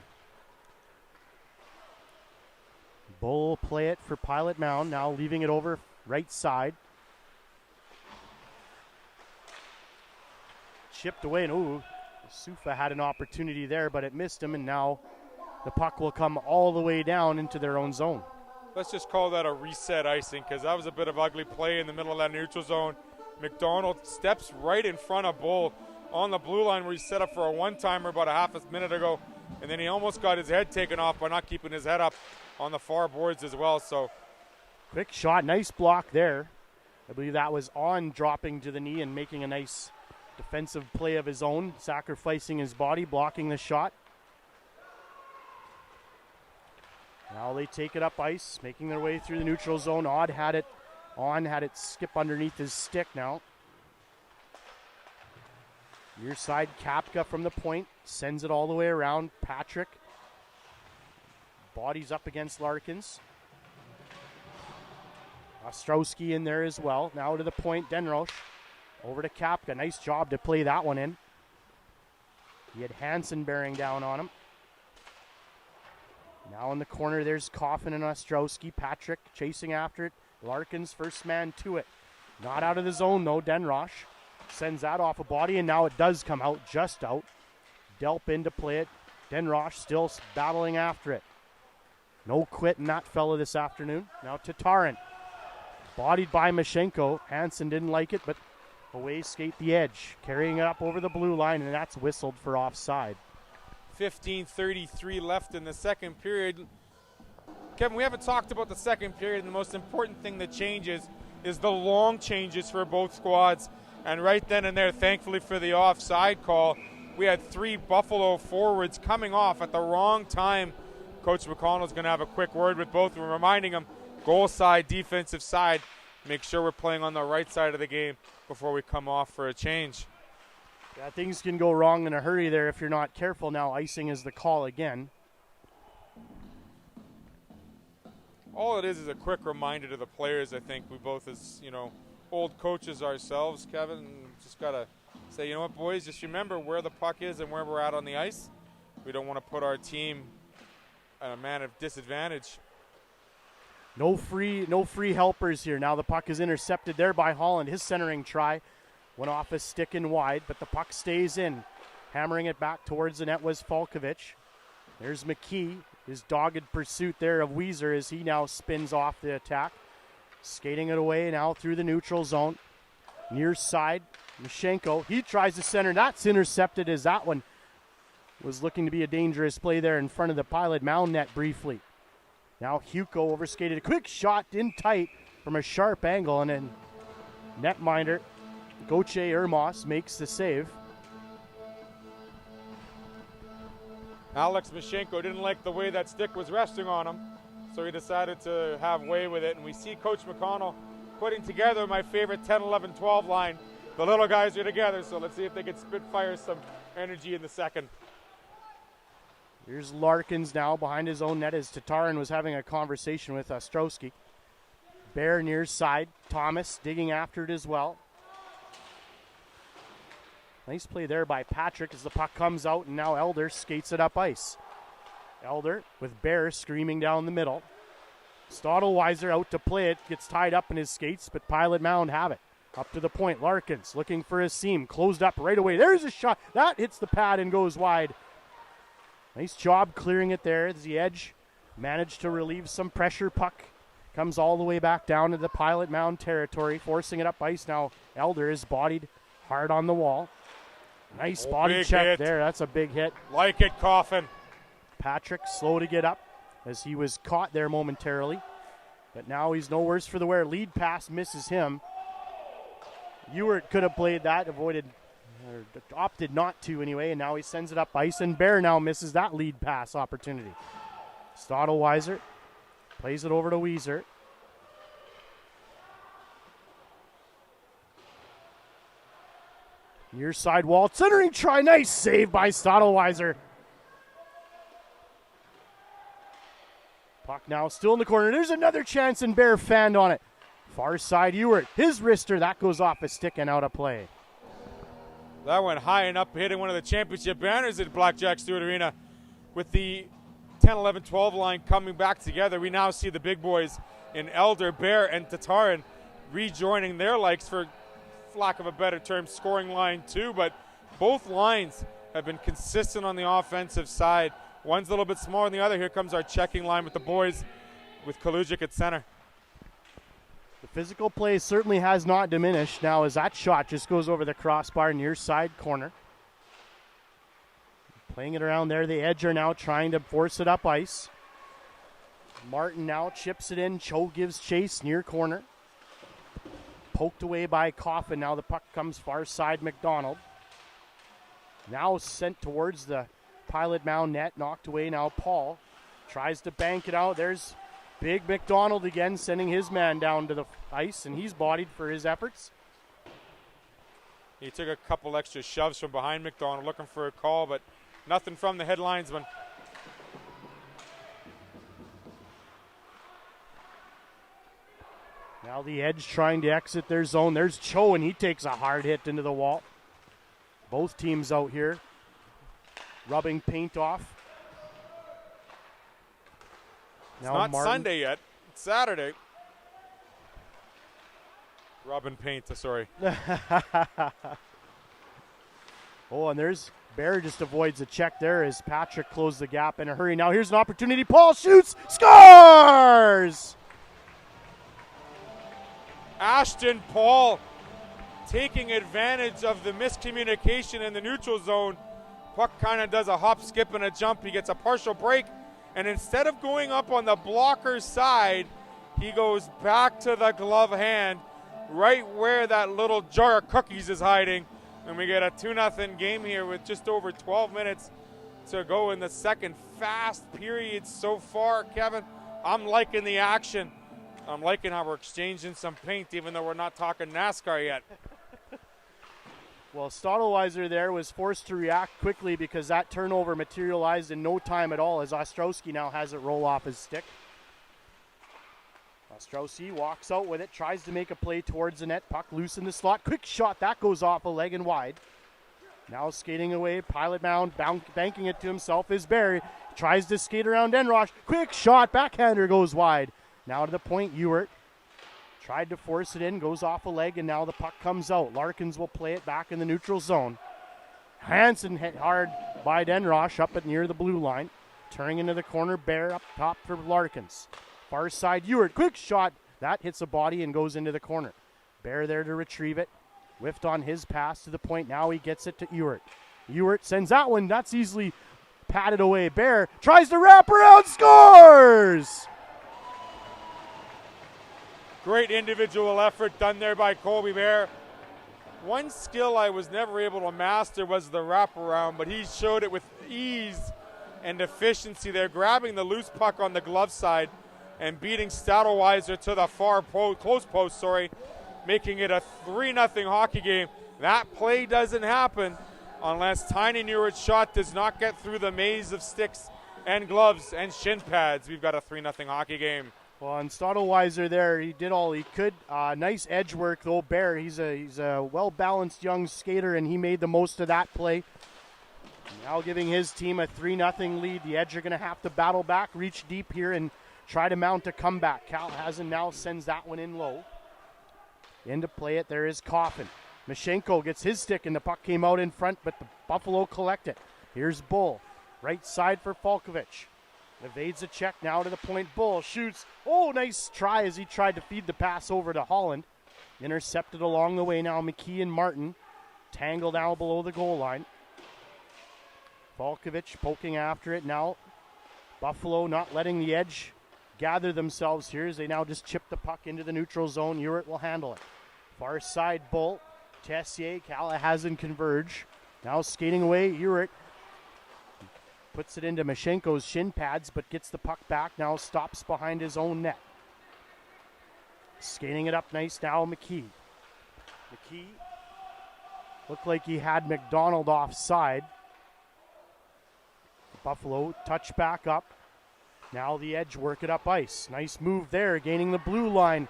Bull play it for Pilot Mound, now leaving it over right side. Chipped away, and ooh, Sufa had an opportunity there, but it missed him, and now the puck will come all the way down into their own zone. Let's just call that a reset icing, because that was a bit of ugly play in the middle of that neutral zone. McDonald steps right in front of Bull on the blue line where he set up for a one-timer about a half a minute ago, and then he almost got his head taken off by not keeping his head up on the far boards as well. So, quick shot, nice block there. I believe that was on dropping to the knee and making a nice defensive play of his own, sacrificing his body, blocking the shot. Now they take it up ice, making their way through the neutral zone. Odd had it on, had it skip underneath his stick now. Near side, Kapka from the point. Sends it all the way around. Patrick. Bodies up against Larkins. Ostrowski in there as well. Now to the point, Denroche. Over to Kapka. Nice job to play that one in. He had Hansen bearing down on him. Now in the corner, there's Coffin and Ostrowski. Patrick chasing after it. Larkins, first man to it. Not out of the zone, though. Denroche sends that off a body, and now it does come out, just out. Delp in to play it. Denroche still battling after it. No quit in that fella this afternoon. Now Tatarin. Bodied by Mashenko. Hansen didn't like it, but away skate the edge. Carrying it up over the blue line, and that's whistled for offside. 15:33 left in the second period. Kevin, we haven't talked about the second period, and the most important thing that changes is the long changes for both squads. And right then and there, thankfully for the offside call, we had 3 Buffalo forwards coming off at the wrong time. Coach McConnell's going to have a quick word with both of them, reminding them, goal side, defensive side, make sure we're playing on the right side of the game before we come off for a change. Yeah, things can go wrong in a hurry there if you're not careful. Now icing is the call again. All it is a quick reminder to the players. I think we both, as old coaches ourselves, Kevin, just got to say, you know what, boys, just remember where the puck is and where we're at on the ice. We don't want to put our team at a man of disadvantage. No free helpers here. Now the puck is intercepted there by Holland. His centering try went off his stick and wide, but the puck stays in. Hammering it back towards the net was Falkovich. There's McKee. His dogged pursuit there of Weiser as he now spins off the attack. Skating it away now through the neutral zone. Near side, Mashenko. He tries to center. That's intercepted as that one was looking to be a dangerous play there in front of the Pilot Mound net briefly. Now Hugo overskated a quick shot in tight from a sharp angle, and then netminder Gauthier Ermos makes the save. Alex Mashenko didn't like the way that stick was resting on him, so he decided to have way with it. And we see Coach McConnell putting together my favorite 10, 11, 12 line. The little guys are together, so let's see if they can spitfire some energy in the second. Here's Larkins now behind his own net as Tatarin was having a conversation with Ostrowski. Bear near side. Thomas digging after it as well. Nice play there by Patrick as the puck comes out, and now Elder skates it up ice. Elder with Bear screaming down the middle. Stottlewiser out to play it. Gets tied up in his skates, but Pilot Mound have it. Up to the point. Larkins looking for his seam. Closed up right away. There's a shot. That hits the pad and goes wide. Nice job clearing it there as the edge managed to relieve some pressure. Puck comes all the way back down to the Pilot Mound territory, forcing it up ice. Now Elder is bodied hard on the wall. Nice body check hit there. That's a big hit. Like it, Coffin. Patrick slow to get up as he was caught there momentarily. But now he's no worse for the wear. Lead pass misses him. Ewert could have played that, avoided, or opted not to anyway, and now he sends it up ice, and Bear now misses that lead pass opportunity. Stottlewiser plays it over to Weiser. Near side wall, centering try, nice save by Stottlewiser. Puck now still in the corner. There's another chance, and Bear fanned on it. Far side, Ewert, his wrister, that goes off a stick and out of play. That went high and up, hitting one of the championship banners at Blackjack Stewart Arena. With the 10, 11, 12 line coming back together, we now see the big boys in Elder, Bear, and Tatarin rejoining their likes, for lack of a better term, scoring line 2. But both lines have been consistent on the offensive side. One's a little bit smaller than the other. Here comes our checking line with the boys with Kalujic at center. The physical play certainly has not diminished now as that shot just goes over the crossbar near side corner. Playing it around there. The Edge are now trying to force it up ice. Martin now chips it in. Cho gives chase near corner. Poked away by Coffin. Now the puck comes far side McDonald. Now sent towards the Pilot Mound net. Knocked away now Paul. Tries to bank it out. There's Big McDonald again, sending his man down to the ice, and he's bodied for his efforts. He took a couple extra shoves from behind McDonald looking for a call, but nothing from the head linesman. Now the Edge trying to exit their zone. There's Cho, and he takes a hard hit into the wall. Both teams out here rubbing paint off. It's not Martin. Sunday yet. It's Saturday. Rubbing paint, sorry. Oh, and there's Bear just avoids a check there as Patrick closed the gap in a hurry. Now here's an opportunity. Paul shoots, scores! Ashton Paul taking advantage of the miscommunication in the neutral zone. Puck kind of does a hop, skip, and a jump. He gets a partial break, and instead of going up on the blocker's side, he goes back to the glove hand, right where that little jar of cookies is hiding. And we get a 2-0 game here with just over 12 minutes to go in the second. Fast period so far, Kevin. I'm liking the action. I'm liking how we're exchanging some paint, even though we're not talking NASCAR yet. Well, Stottlewiser there was forced to react quickly because that turnover materialized in no time at all as Ostrowski now has it roll off his stick. Ostrowski walks out with it, tries to make a play towards the net. Puck loose in the slot. Quick shot. That goes off a leg and wide. Now skating away. Pilot Mound banking it to himself is Barry. Tries to skate around Enrosh. Quick shot. Backhander goes wide. Now to the point, Ewert. Tried to force it in. Goes off a leg, and now the puck comes out. Larkins will play it back in the neutral zone. Hansen hit hard by Denrosh up at near the blue line. Turning into the corner. Bear up top for Larkins. Far side, Ewert, quick shot. That hits a body and goes into the corner. Bear there to retrieve it. Whiffed on his pass to the point. Now he gets it to Ewert. Ewert sends that one. That's easily patted away. Bear tries to wrap around, scores! Great individual effort done there by Colby Bear. One skill I was never able to master was the wraparound, but he showed it with ease and efficiency there, grabbing the loose puck on the glove side and beating Stottlewiser to the far close post, making it a 3-0 hockey game. That play doesn't happen unless Tiny Newert's shot does not get through the maze of sticks and gloves and shin pads. We've got a 3-0 hockey game. Well, on Stottlewiser there, he did all he could. Nice edge work, though. Bear, he's a well-balanced young skater, and he made the most of that play. Now giving his team a 3-0 lead. The Edge are going to have to battle back, reach deep here, and try to mount a comeback. Cal Hazen now sends that one in low. In to play it, there is Coffin. Mashenko gets his stick, and the puck came out in front, but the Buffalo collect it. Here's Bull. Right side for Falkovich. Evades a check now to the point. Bull shoots. Oh, nice try as he tried to feed the pass over to Holland. Intercepted along the way now. McKee and Martin tangled now below the goal line. Falkovich poking after it now. Buffalo not letting the Edge gather themselves here as they now just chip the puck into the neutral zone. Ewert will handle it. Far side, Bull. Tessier, Callahan converge. Now skating away, Ewert puts it into Mashenko's shin pads, but gets the puck back. Now stops behind his own net. Skating it up nice now, McKee. McKee looked like he had McDonald offside. Buffalo touch back up. Now the Edge work it up ice. Nice move there, gaining the blue line.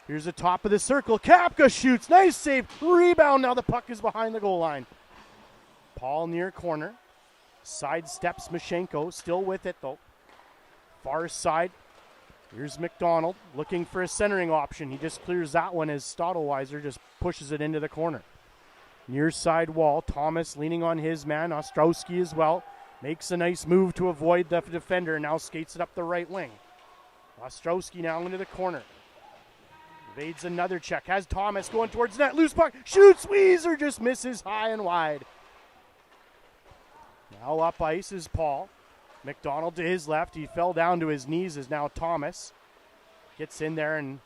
Here's the top of the circle. Kapka shoots. Nice save. Rebound. Now the puck is behind the goal line. Paul near corner. Side steps Mashenko. Still with it, though. Far side. Here's McDonald looking for a centering option. He just clears that one as Stottlewiser just pushes it into the corner. Near side wall. Thomas leaning on his man. Ostrowski as well. Makes a nice move to avoid the defender. Now skates it up the right wing. Ostrowski now into the corner. Evades another check. Has Thomas going towards net. Loose puck. Shoots. Weezer just misses high and wide. Now up ice is Paul. McDonald to his left. He fell down to his knees as now Thomas gets in there and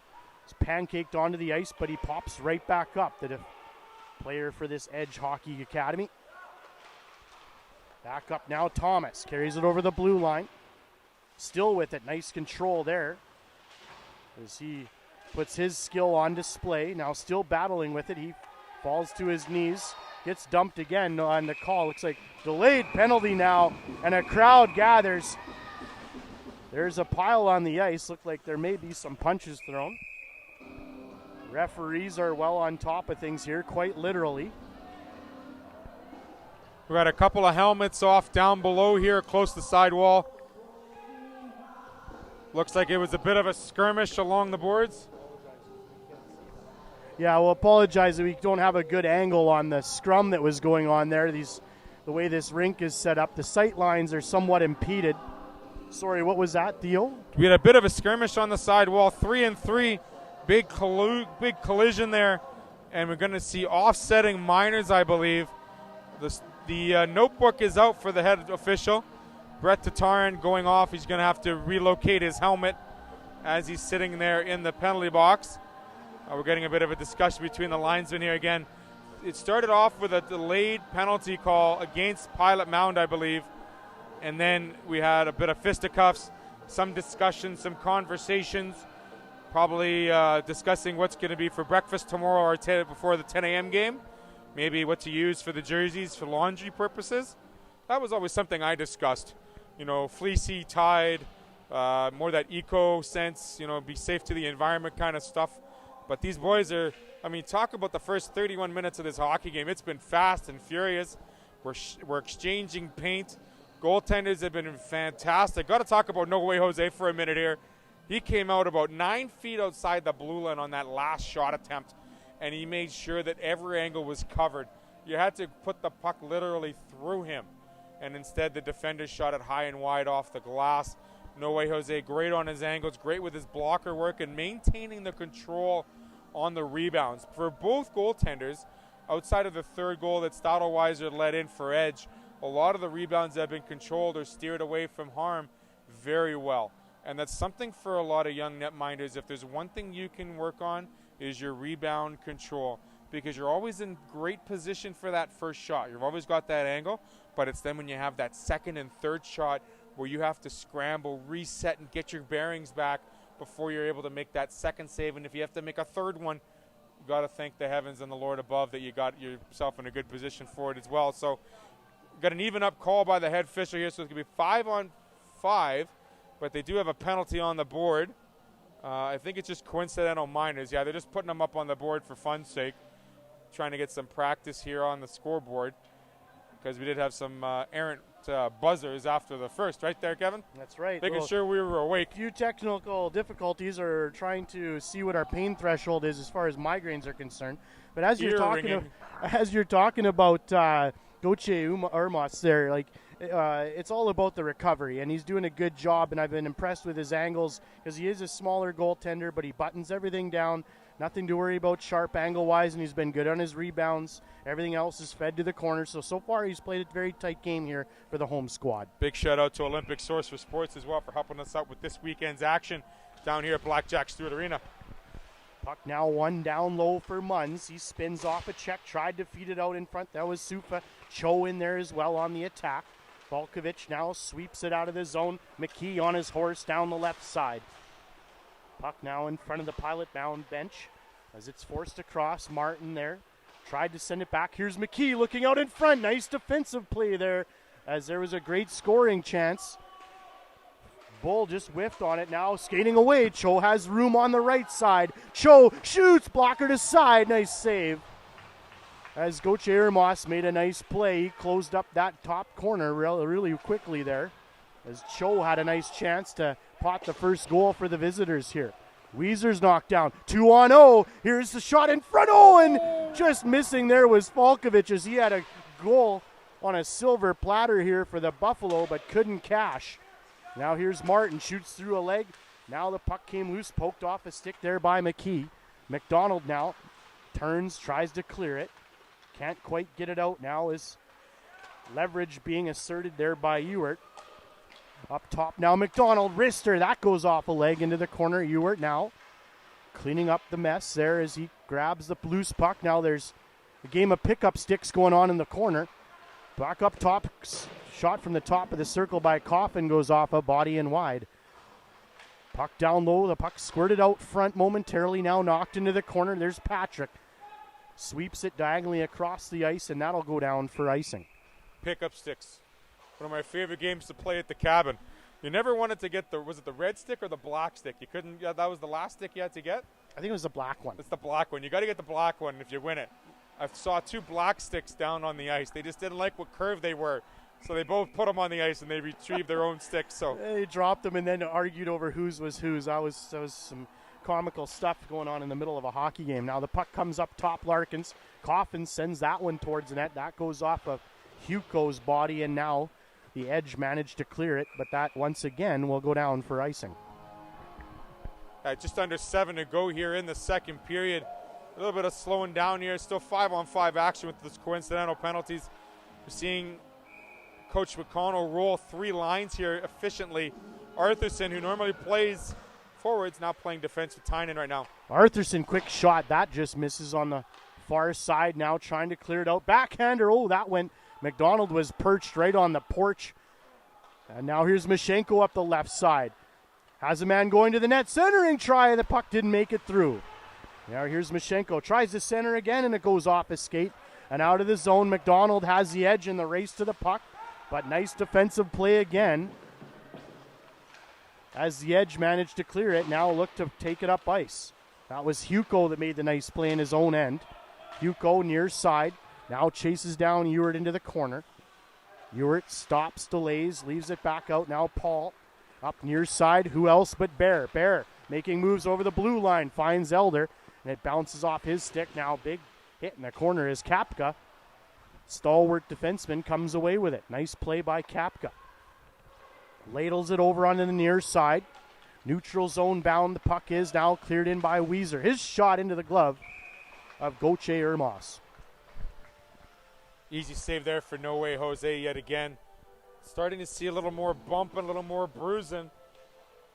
is pancaked onto the ice, but he pops right back up. The player for this Edge Hockey Academy. Back up now, Thomas. Carries it over the blue line. Still with it. Nice control there as he puts his skill on display. Now still battling with it. He falls to his knees, gets dumped again on the call. Looks like delayed penalty now, and a crowd gathers. There's a pile on the ice. Look like there may be some punches thrown. Referees are well on top of things here, quite literally. We got a couple of helmets off down below here, close to the sidewall. Looks like it was a bit of a skirmish along the boards. Yeah, we'll apologize that we don't have a good angle on the scrum that was going on there. The way this rink is set up, the sight lines are somewhat impeded. Sorry, what was that, Theo? We had a bit of a skirmish on the sidewall, 3-3, big collision there, and we're going to see offsetting minors, I believe. The notebook is out for the head official. Brett Tatarin going off. He's going to have to relocate his helmet as he's sitting there in the penalty box. We're getting a bit of a discussion between the linesmen here again. It started off with a delayed penalty call against Pilot Mound, I believe. And then we had a bit of fisticuffs, some discussion, some conversations, probably discussing what's going to be for breakfast tomorrow or before the 10 a.m. game. Maybe what to use for the jerseys for laundry purposes. That was always something I discussed. You know, fleecy, tied, more that eco sense, you know, be safe to the environment kind of stuff. But these boys are, I mean, talk about the first 31 minutes of this hockey game. It's been fast and furious. We're exchanging paint. Goaltenders have been fantastic. Got to talk about No Way Jose for a minute here. He came out about 9 feet outside the blue line on that last shot attempt, and he made sure that every angle was covered. You had to put the puck literally through him, and instead the defender shot it high and wide off the glass. No Way Jose, great on his angles, great with his blocker work, and maintaining the control on the rebounds. For both goaltenders, outside of the third goal that Stadelweiser let in for edge, a lot of the rebounds have been controlled or steered away from harm very well. And that's something for a lot of young netminders. If there's one thing you can work on, is your rebound control, because you're always in great position for that first shot. You've always got that angle, but it's then when you have that second and third shot where you have to scramble, reset, and get your bearings back before you're able to make that second save. And if you have to make a third one, you got to thank the heavens and the Lord above that you got yourself in a good position for it as well. So got an even up call by the head official here, so it's going to be 5-on-5, but they do have a penalty on the board. I think it's just coincidental minors. Yeah, they're just putting them up on the board for fun's sake, trying to get some practice here on the scoreboard, because we did have some errant buzzers after the first, right there, Kevin? That's right. Making sure we were awake. A few technical difficulties are trying to see what our pain threshold is as far as migraines are concerned. But as you're talking about Goche Urmas there, like it's all about the recovery, and he's doing a good job, and I've been impressed with his angles because he is a smaller goaltender, but he buttons everything down. Nothing to worry about sharp angle-wise, and he's been good on his rebounds. Everything else is fed to the corner. So far he's played a very tight game here for the home squad. Big shout-out to Olympic Source for Sports as well for helping us out with this weekend's action down here at Blackjack Stewart Arena. Puck now one down low for Munns. He spins off a check, tried to feed it out in front. That was Sufa. Cho in there as well on the attack. Volkovich now sweeps it out of the zone. McKee on his horse down the left side. Puck now in front of the Pilot Mound bench as it's forced across. Martin there tried to send it back. Here's McKee looking out in front. Nice defensive play there as there was a great scoring chance. Bull just whiffed on it now, skating away. Cho has room on the right side. Cho shoots, blocker to side. Nice save. As Goche Urmas made a nice play, he closed up that top corner really quickly there. As Cho had a nice chance to pot the first goal for the visitors here. Weezer's knocked down. 2-on-0. Here's the shot in front. Oh, and just missing there was Volkovich as he had a goal on a silver platter here for the Buffalo, but couldn't cash. Now here's Martin, shoots through a leg. Now the puck came loose, poked off a stick there by McKee. McDonald now turns, tries to clear it. Can't quite get it out now as leverage being asserted there by Ewert. Up top now McDonald, wrister, that goes off a leg into the corner. Ewert now cleaning up the mess there as he grabs the loose puck. Now there's a game of pickup sticks going on in the corner. Back up top, shot from the top of the circle by Coffin goes off a body and wide. Puck down low, the puck squirted out front momentarily, now knocked into the corner. There's Patrick. sweeps it diagonally across the ice, and that'll go down for icing. Pickup sticks. One of my favorite games to play at the cabin. You never wanted to get was it the red stick or the black stick? You couldn't, that was the last stick you had to get? I think it was the black one. It's the black one. You got to get the black one if you win it. I saw 2 black sticks down on the ice. They just didn't like what curve they were. So they both put them on the ice and they retrieved their own sticks. So they dropped them and then argued over whose was whose. That was some comical stuff going on in the middle of a hockey game. Now the puck comes up top, Larkins. Coffin sends that one towards the net. That goes off of Hugo's body, and now the Edge managed to clear it, but that once again will go down for icing. Just under 7 to go here in the second period. A little bit of slowing down here. Still 5-on-5 action with those coincidental penalties. We're seeing Coach McConnell roll 3 lines here efficiently. Arthurson, who normally plays forwards, now playing defense with Tynan right now. Arthurson, quick shot. That just misses on the far side. Now trying to clear it out. Backhander. Oh, that went. McDonald was perched right on the porch. And now here's Mashenko up the left side. Has a man going to the net. Centering try. The puck didn't make it through. Now here's Mashenko. Tries to center again, and it goes off his skate. And out of the zone, McDonald has the edge in the race to the puck. But nice defensive play again. As the Edge managed to clear it, now look to take it up ice. That was Hugo that made the nice play in his own end. Hugo near side. Now chases down Ewart into the corner. Ewart stops, delays, leaves it back out. Now Paul up near side. Who else but Bear? Bear making moves over the blue line. Finds Elder, and it bounces off his stick. Now big hit in the corner is Kapka. Stalwart defenseman comes away with it. Nice play by Kapka. Ladles it over onto the near side. Neutral zone bound. The puck is now cleared in by Weiser. His shot into the glove of Gauthier Ermos. Easy save there for No Way Jose yet again. Starting to see a little more bumping, a little more bruising.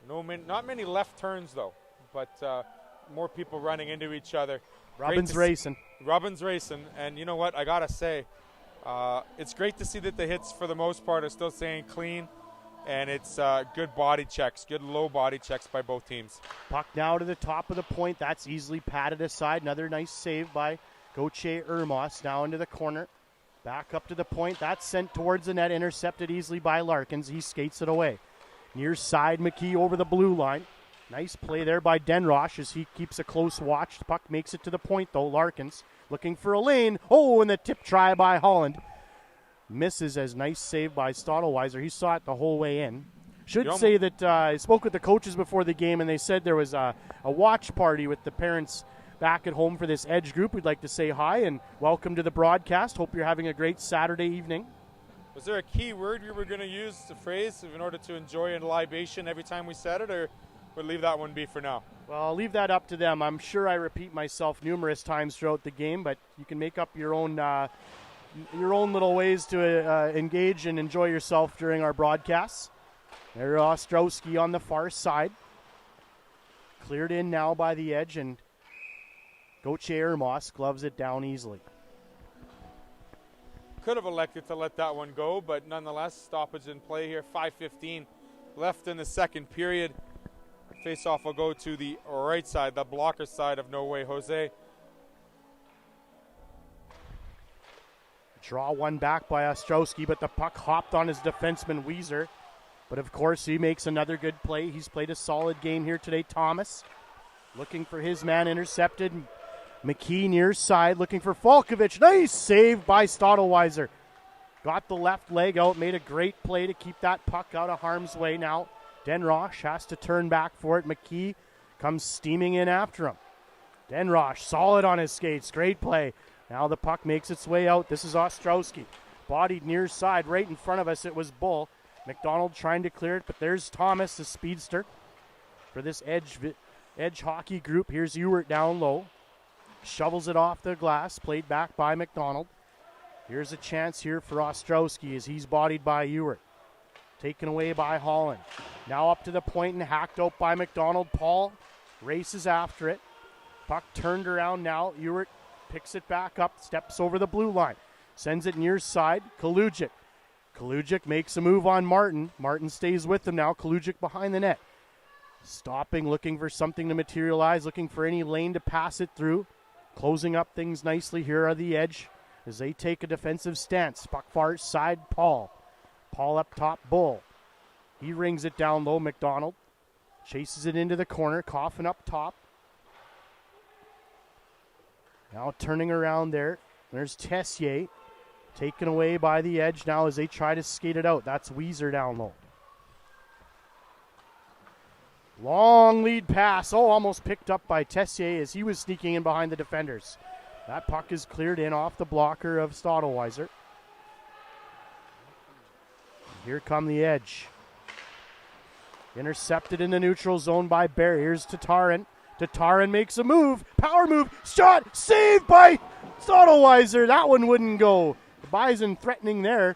Not many left turns though, but more people running into each other. Robin's racing. Robin's racing, and you know what? I gotta say, it's great to see that the hits for the most part are still staying clean, and it's good body checks, good low body checks by both teams. Puck now to the top of the point. That's easily patted aside. Another nice save by Gauthier Ermos. Now into the corner. Back up to the point. That's sent towards the net. Intercepted easily by Larkins. He skates it away. Near side, McKee over the blue line. Nice play there by Denrosh as he keeps a close watch. The puck makes it to the point, though. Larkins looking for a lane. Oh, and the tip try by Holland. Misses as nice save by Stottlewiser. He saw it the whole way in. Should say that I spoke with the coaches before the game, and they said there was a watch party with the parents back at home for this Edge group. We'd like to say hi and welcome to the broadcast. Hope you're having a great Saturday evening. Was there a key word you were going to use, the phrase, in order to enjoy a libation every time we said it, or we'll leave that one be for now? Well, I'll leave that up to them. I'm sure I repeat myself numerous times throughout the game, but you can make up your own little ways to engage and enjoy yourself during our broadcasts. There's Ostrowski on the far side. Cleared in now by the Edge, and Gauthier Ermos gloves it down easily. Could have elected to let that one go, but nonetheless, stoppage in play here. 5:15 left in the second period. Face-off will go to the right side, the blocker side of No Way Jose. Draw one back by Ostrowski, but the puck hopped on his defenseman Weiser. But of course, he makes another good play. He's played a solid game here today. Thomas looking for his man, intercepted. McKee near side looking for Falkovich. Nice save by Stottlewiser. Got the left leg out, made a great play to keep that puck out of harm's way. Now Denrosh has to turn back for it. McKee comes steaming in after him. Denrosh solid on his skates. Great play. Now the puck makes its way out. This is Ostrowski. Bodied near side right in front of us. It was Bull. McDonald trying to clear it, but there's Thomas, the speedster, for this edge hockey group. Here's Ewart down low. Shovels it off the glass. Played back by McDonald. Here's a chance here for Ostrowski as he's bodied by Ewart. Taken away by Holland. Now up to the point and hacked out by McDonald. Paul races after it. Puck turned around now. Ewart picks it back up, steps over the blue line. Sends it near side. Kalujic. Kalujic makes a move on Martin. Martin stays with him now. Kalujic behind the net. Stopping, looking for something to materialize, looking for any lane to pass it through. closing up things nicely here are the Edge as they take a defensive stance. Puck far side, Paul. Paul up top, Bull. He rings it down low, McDonald. Chases it into the corner, Coffin up top. Now turning around there. There's Tessier. Taken away by the Edge now as they try to skate it out. That's Weiser down low. Long lead pass. Oh, almost picked up by Tessier as he was sneaking in behind the defenders. That puck is cleared in off the blocker of Stottlewiser. Here come the Edge. Intercepted in the neutral zone by Bear. Here's Tatarin. Tatarin makes a move. Power move. Shot. Saved by Stottlewiser. That one wouldn't go. The Bison threatening there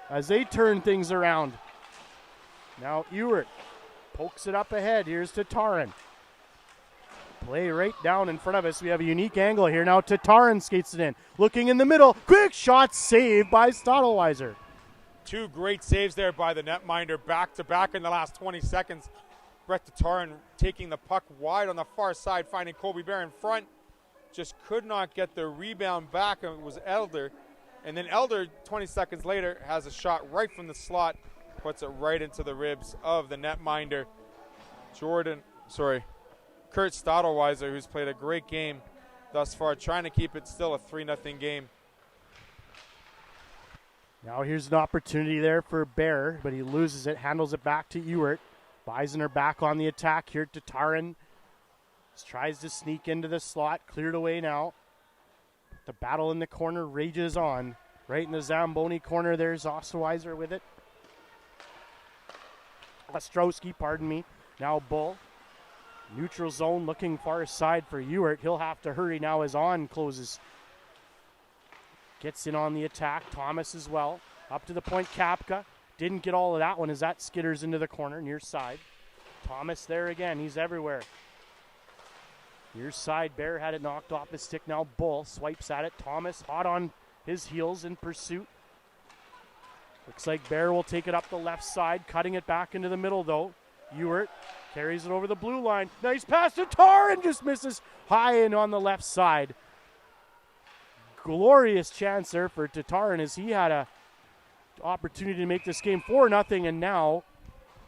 as they turn things around. Now Ewert pokes it up ahead. Here's Tatarin. Play right down in front of us. We have a unique angle here. Now Tatarin skates it in. Looking in the middle. Quick shot saved by Stottlewiser. Two great saves there by the netminder, back-to-back in the last 20 seconds. Brett Tatarin taking the puck wide on the far side, finding Colby Bear in front. Just could not get the rebound back, and it was Elder. And then Elder, 20 seconds later, has a shot right from the slot, puts it right into the ribs of the netminder. Kurt Stottlewiser, who's played a great game thus far, trying to keep it still a 3-0 game. Now here's an opportunity there for Bear, but he loses it, handles it back to Ewert. Bison are back on the attack here. Tatarin tries to sneak into the slot, cleared away now. The battle in the corner rages on. Right in the Zamboni corner, there's Osterweiser with it. Ostrowski, pardon me. Now Bull. Neutral zone looking far side for Ewert. He'll have to hurry now as On closes. Gets in on the attack. Thomas as well. Up to the point, Kapka. Didn't get all of that one as that skitters into the corner, near side. Thomas there again. He's everywhere. Near side, Bear had it knocked off his stick. Now Bull swipes at it. Thomas hot on his heels in pursuit. Looks like Bear will take it up the left side, cutting it back into the middle though. Ewert carries it over the blue line. Nice pass to Tar and just misses high and on the left side. Glorious chance there for Tatarin as he had a opportunity to make this game 4-0, and now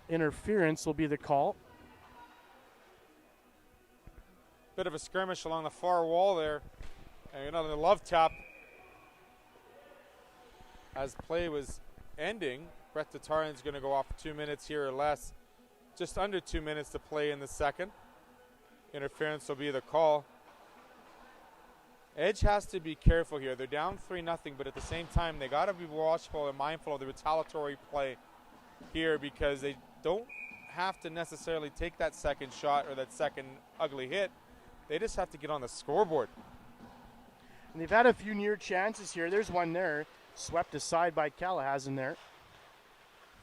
interference will be the call. Bit of a skirmish along the far wall there. And another love tap as play was ending. Brett Tatarin's going to go off for 2 minutes here or less. Just under 2 minutes to play in the second. Interference will be the call. Edge has to be careful here. They're down 3-0, but at the same time, they got to be watchful and mindful of the retaliatory play here because they don't have to necessarily take that second shot or that second ugly hit. They just have to get on the scoreboard. And they've had a few near chances here. There's one there, swept aside by Callahan there.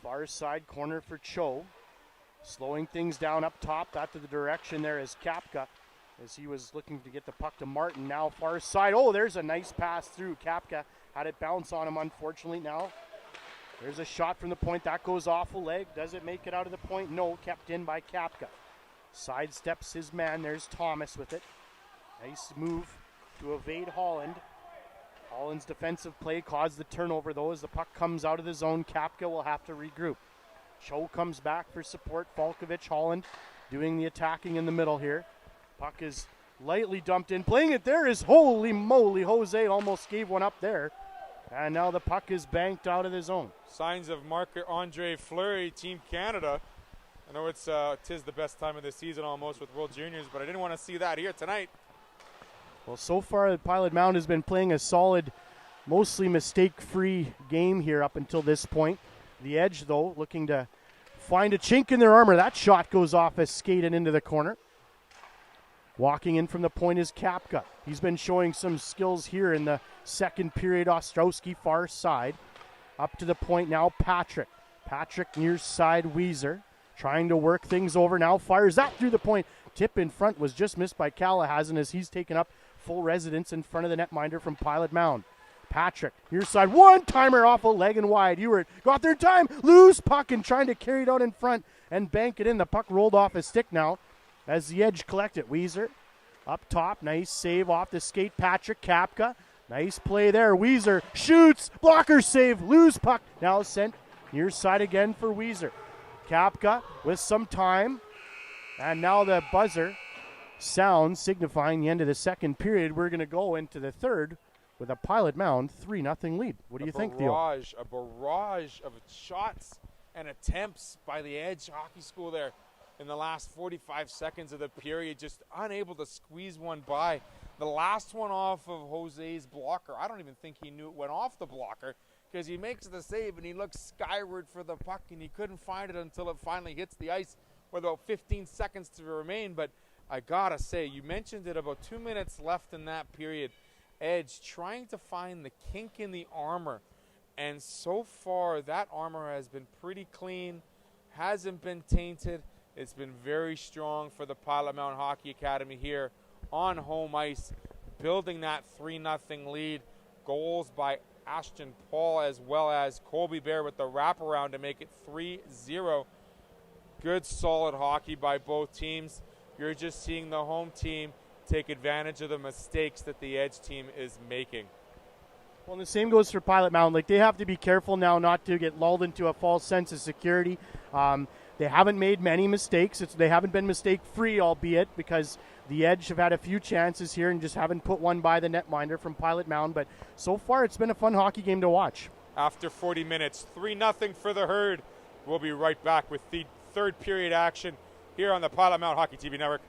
Far side corner for Cho. Slowing things down up top. That to the direction there is Kapka as he was looking to get the puck to Martin. Now far side. Oh, there's a nice pass through. Kapka had it bounce on him, unfortunately. Now there's a shot from the point. That goes off a leg. Does it make it out of the point? No, kept in by Kapka. Sidesteps his man. There's Thomas with it. Nice move to evade Holland. Holland's defensive play caused the turnover, though, as the puck comes out of the zone. Kapka will have to regroup. Cho comes back for support. Falkovich, Holland doing the attacking in the middle here. Puck is lightly dumped in. Playing it there is, holy moly, Jose almost gave one up there. And now the puck is banked out of the zone. Signs of Marc-Andre Fleury, Team Canada. I know tis the best time of the season almost with World Juniors, but I didn't want to see that here tonight. Well, so far, the Pilot Mound has been playing a solid, mostly mistake-free game here up until this point. The Edge, though, looking to find a chink in their armor. That shot goes off as skated into the corner. Walking in from the point is Kapka. He's been showing some skills here in the second period. Ostrowski far side. Up to the point now, Patrick. Patrick near side, Weiser. Trying to work things over now. Fires that through the point. Tip in front was just missed by Callahan as he's taken up full residence in front of the netminder from Pilot Mound. Patrick, near side, one-timer off a leg and wide. Ewert got their time. Loose puck and trying to carry it out in front and bank it in. The puck rolled off his stick now as the Edge collect it. Weiser Up top, nice save off the skate, Patrick Kapka. Nice play there. Weezer shoots, blocker save, lose puck. Now sent near side again for Weezer. Kapka with some time. And now the buzzer sounds signifying the end of the second period. We're going to go into the third with a Pilot Mound 3-0 lead. What do you think, Theo? A barrage of shots and attempts by the Edge Hockey School there in the last 45 seconds of the period, just unable to squeeze one by. The last one off of Jose's blocker, I don't even think he knew it went off the blocker, because he makes the save and he looks skyward for the puck and he couldn't find it until it finally hits the ice with about 15 seconds to remain. But I gotta say, you mentioned it, about 2 minutes left in that period. Edge trying to find the kink in the armor, and so far that armor has been pretty clean, hasn't been tainted. It's been very strong for the Pilot Mound Hockey Academy here on home ice, building that 3-0 lead. Goals by Ashton Paul as well as Colby Bear with the wraparound to make it 3-0. Good solid hockey by both teams. You're just seeing the home team take advantage of the mistakes that the Edge team is making. Well, and the same goes for Pilot Mound. Like, they have to be careful now not to get lulled into a false sense of security. They haven't made many mistakes. They haven't been mistake-free, albeit, because the Edge have had a few chances here and just haven't put one by the netminder from Pilot Mound. But so far, it's been a fun hockey game to watch. After 40 minutes, 3-0 for the Herd. We'll be right back with the third period action here on the Pilot Mound Hockey TV Network.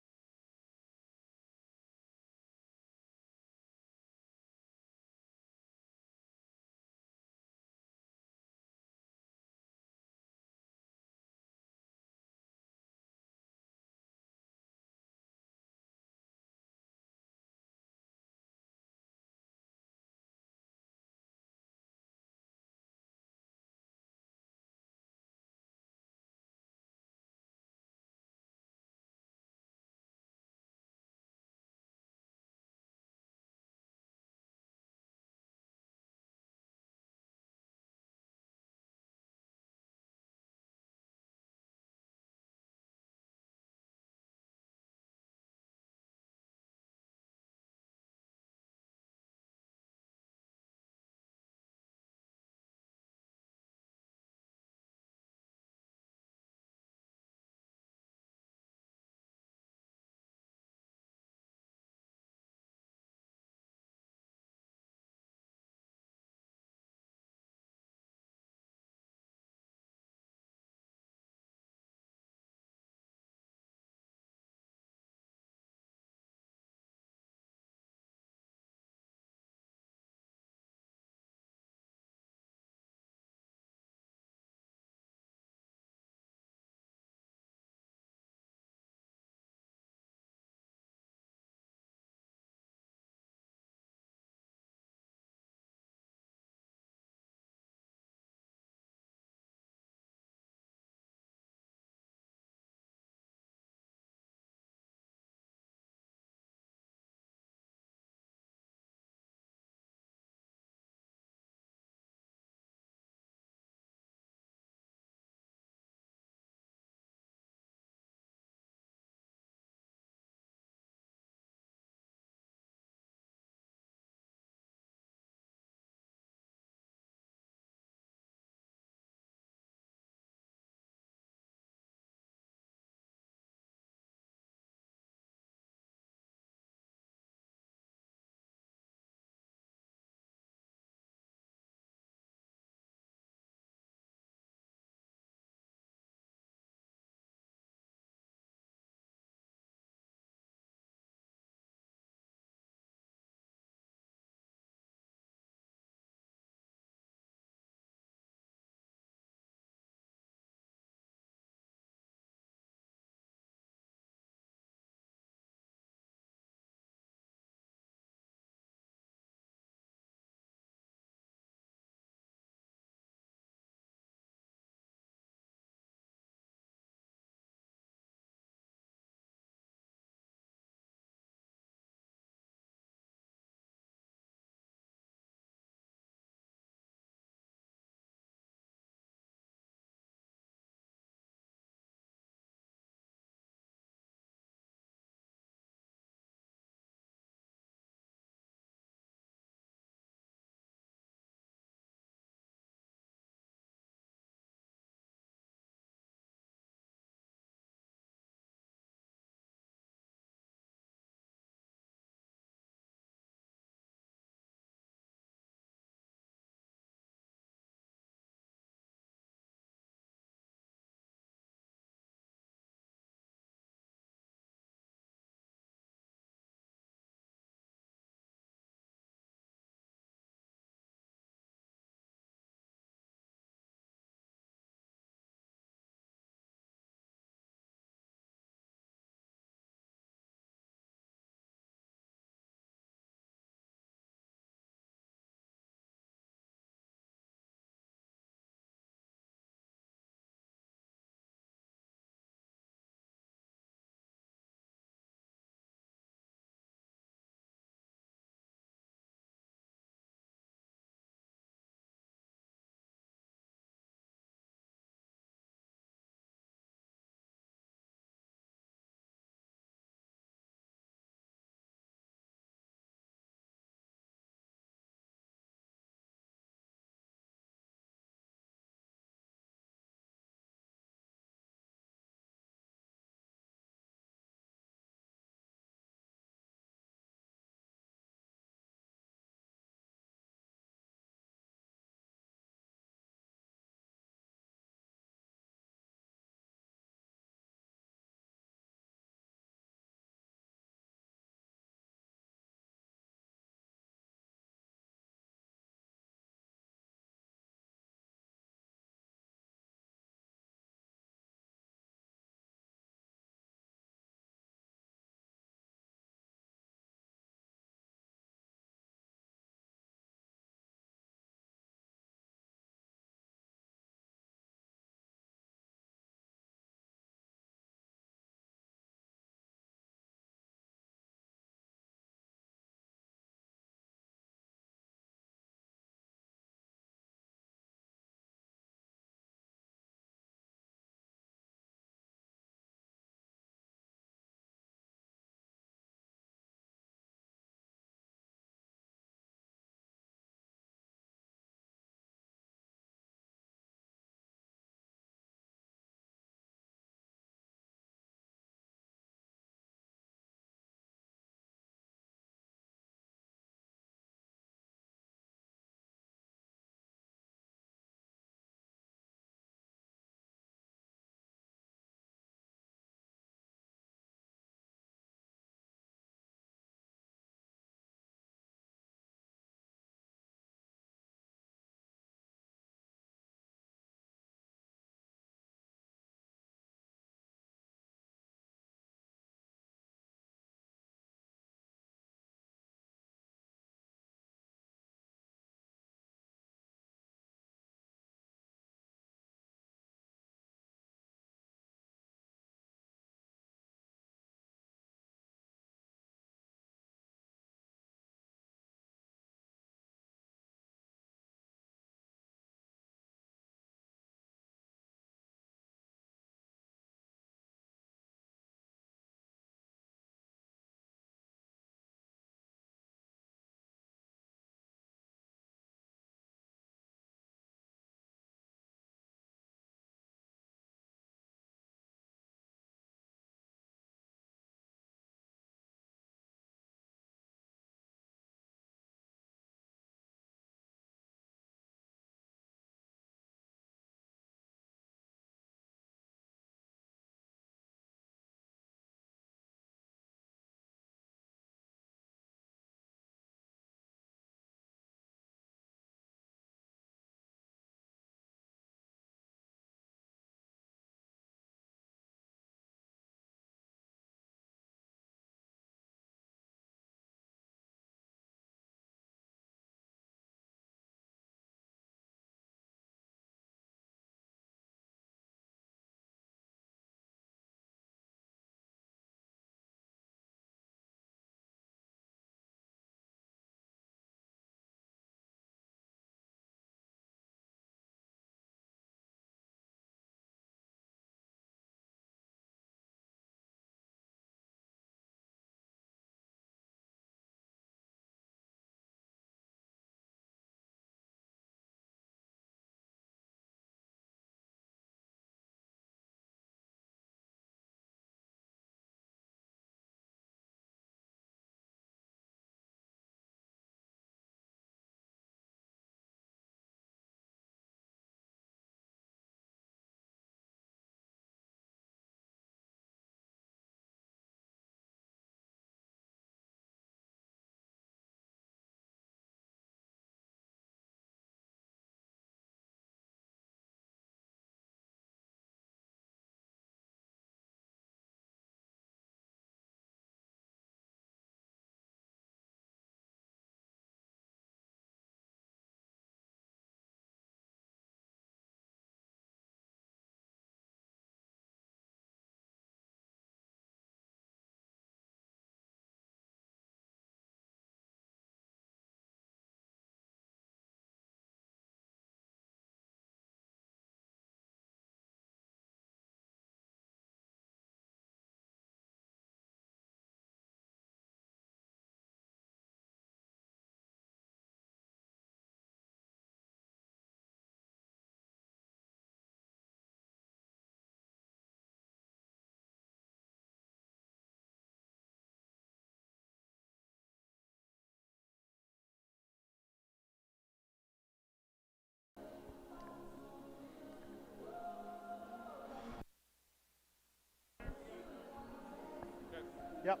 Yep.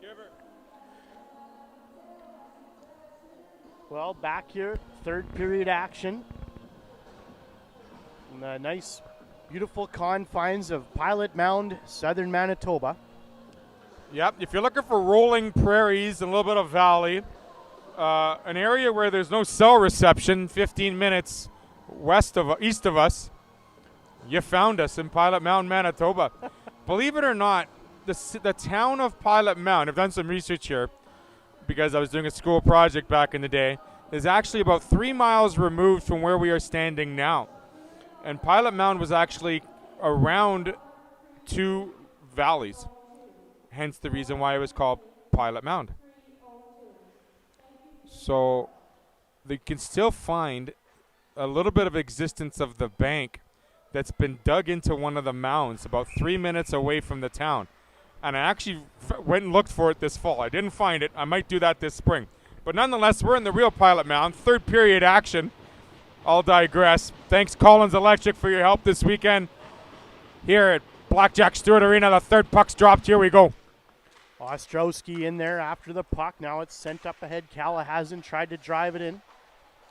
Give her. Well, back here, third period action. In the nice, beautiful confines of Pilot Mound, southern Manitoba. Yep, if you're looking for rolling prairies and a little bit of valley, an area where there's no cell reception, 15 minutes east of us, you found us in Pilot Mound, Manitoba. Believe it or not, the town of Pilot Mound, I've done some research here because I was doing a school project back in the day, is actually about 3 miles removed from where we are standing now. And Pilot Mound was actually around 2 valleys, hence the reason why it was called Pilot Mound. So they can still find a little bit of existence of the bank that's been dug into one of the mounds about 3 minutes away from the town. And I actually went and looked for it this fall. I didn't find it. I might do that this spring. But nonetheless, we're in the real Pilot Mound. Third period action. I'll digress. Thanks, Collins Electric, for your help this weekend. Here at Blackjack Stewart Arena, the third puck's dropped. Here we go. Ostrowski in there after the puck. Now it's sent up ahead. Callahan tried to drive it in.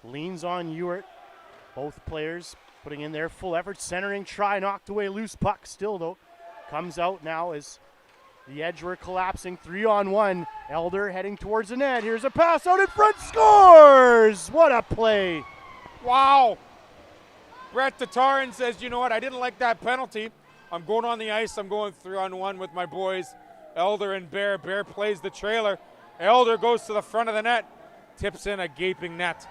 Leans on Ewart. Both players putting in their full effort. Centering try, knocked away, loose puck still though. Comes out now as the Edge were collapsing. 3-on-1. Elder heading towards the net. Here's a pass out in front. Scores! What a play. Wow. Brett Tatarin says, you know what, I didn't like that penalty. I'm going on the ice. I'm going 3-on-1 with my boys, Elder and Bear. Bear plays the trailer. Elder goes to the front of the net. Tips in a gaping net.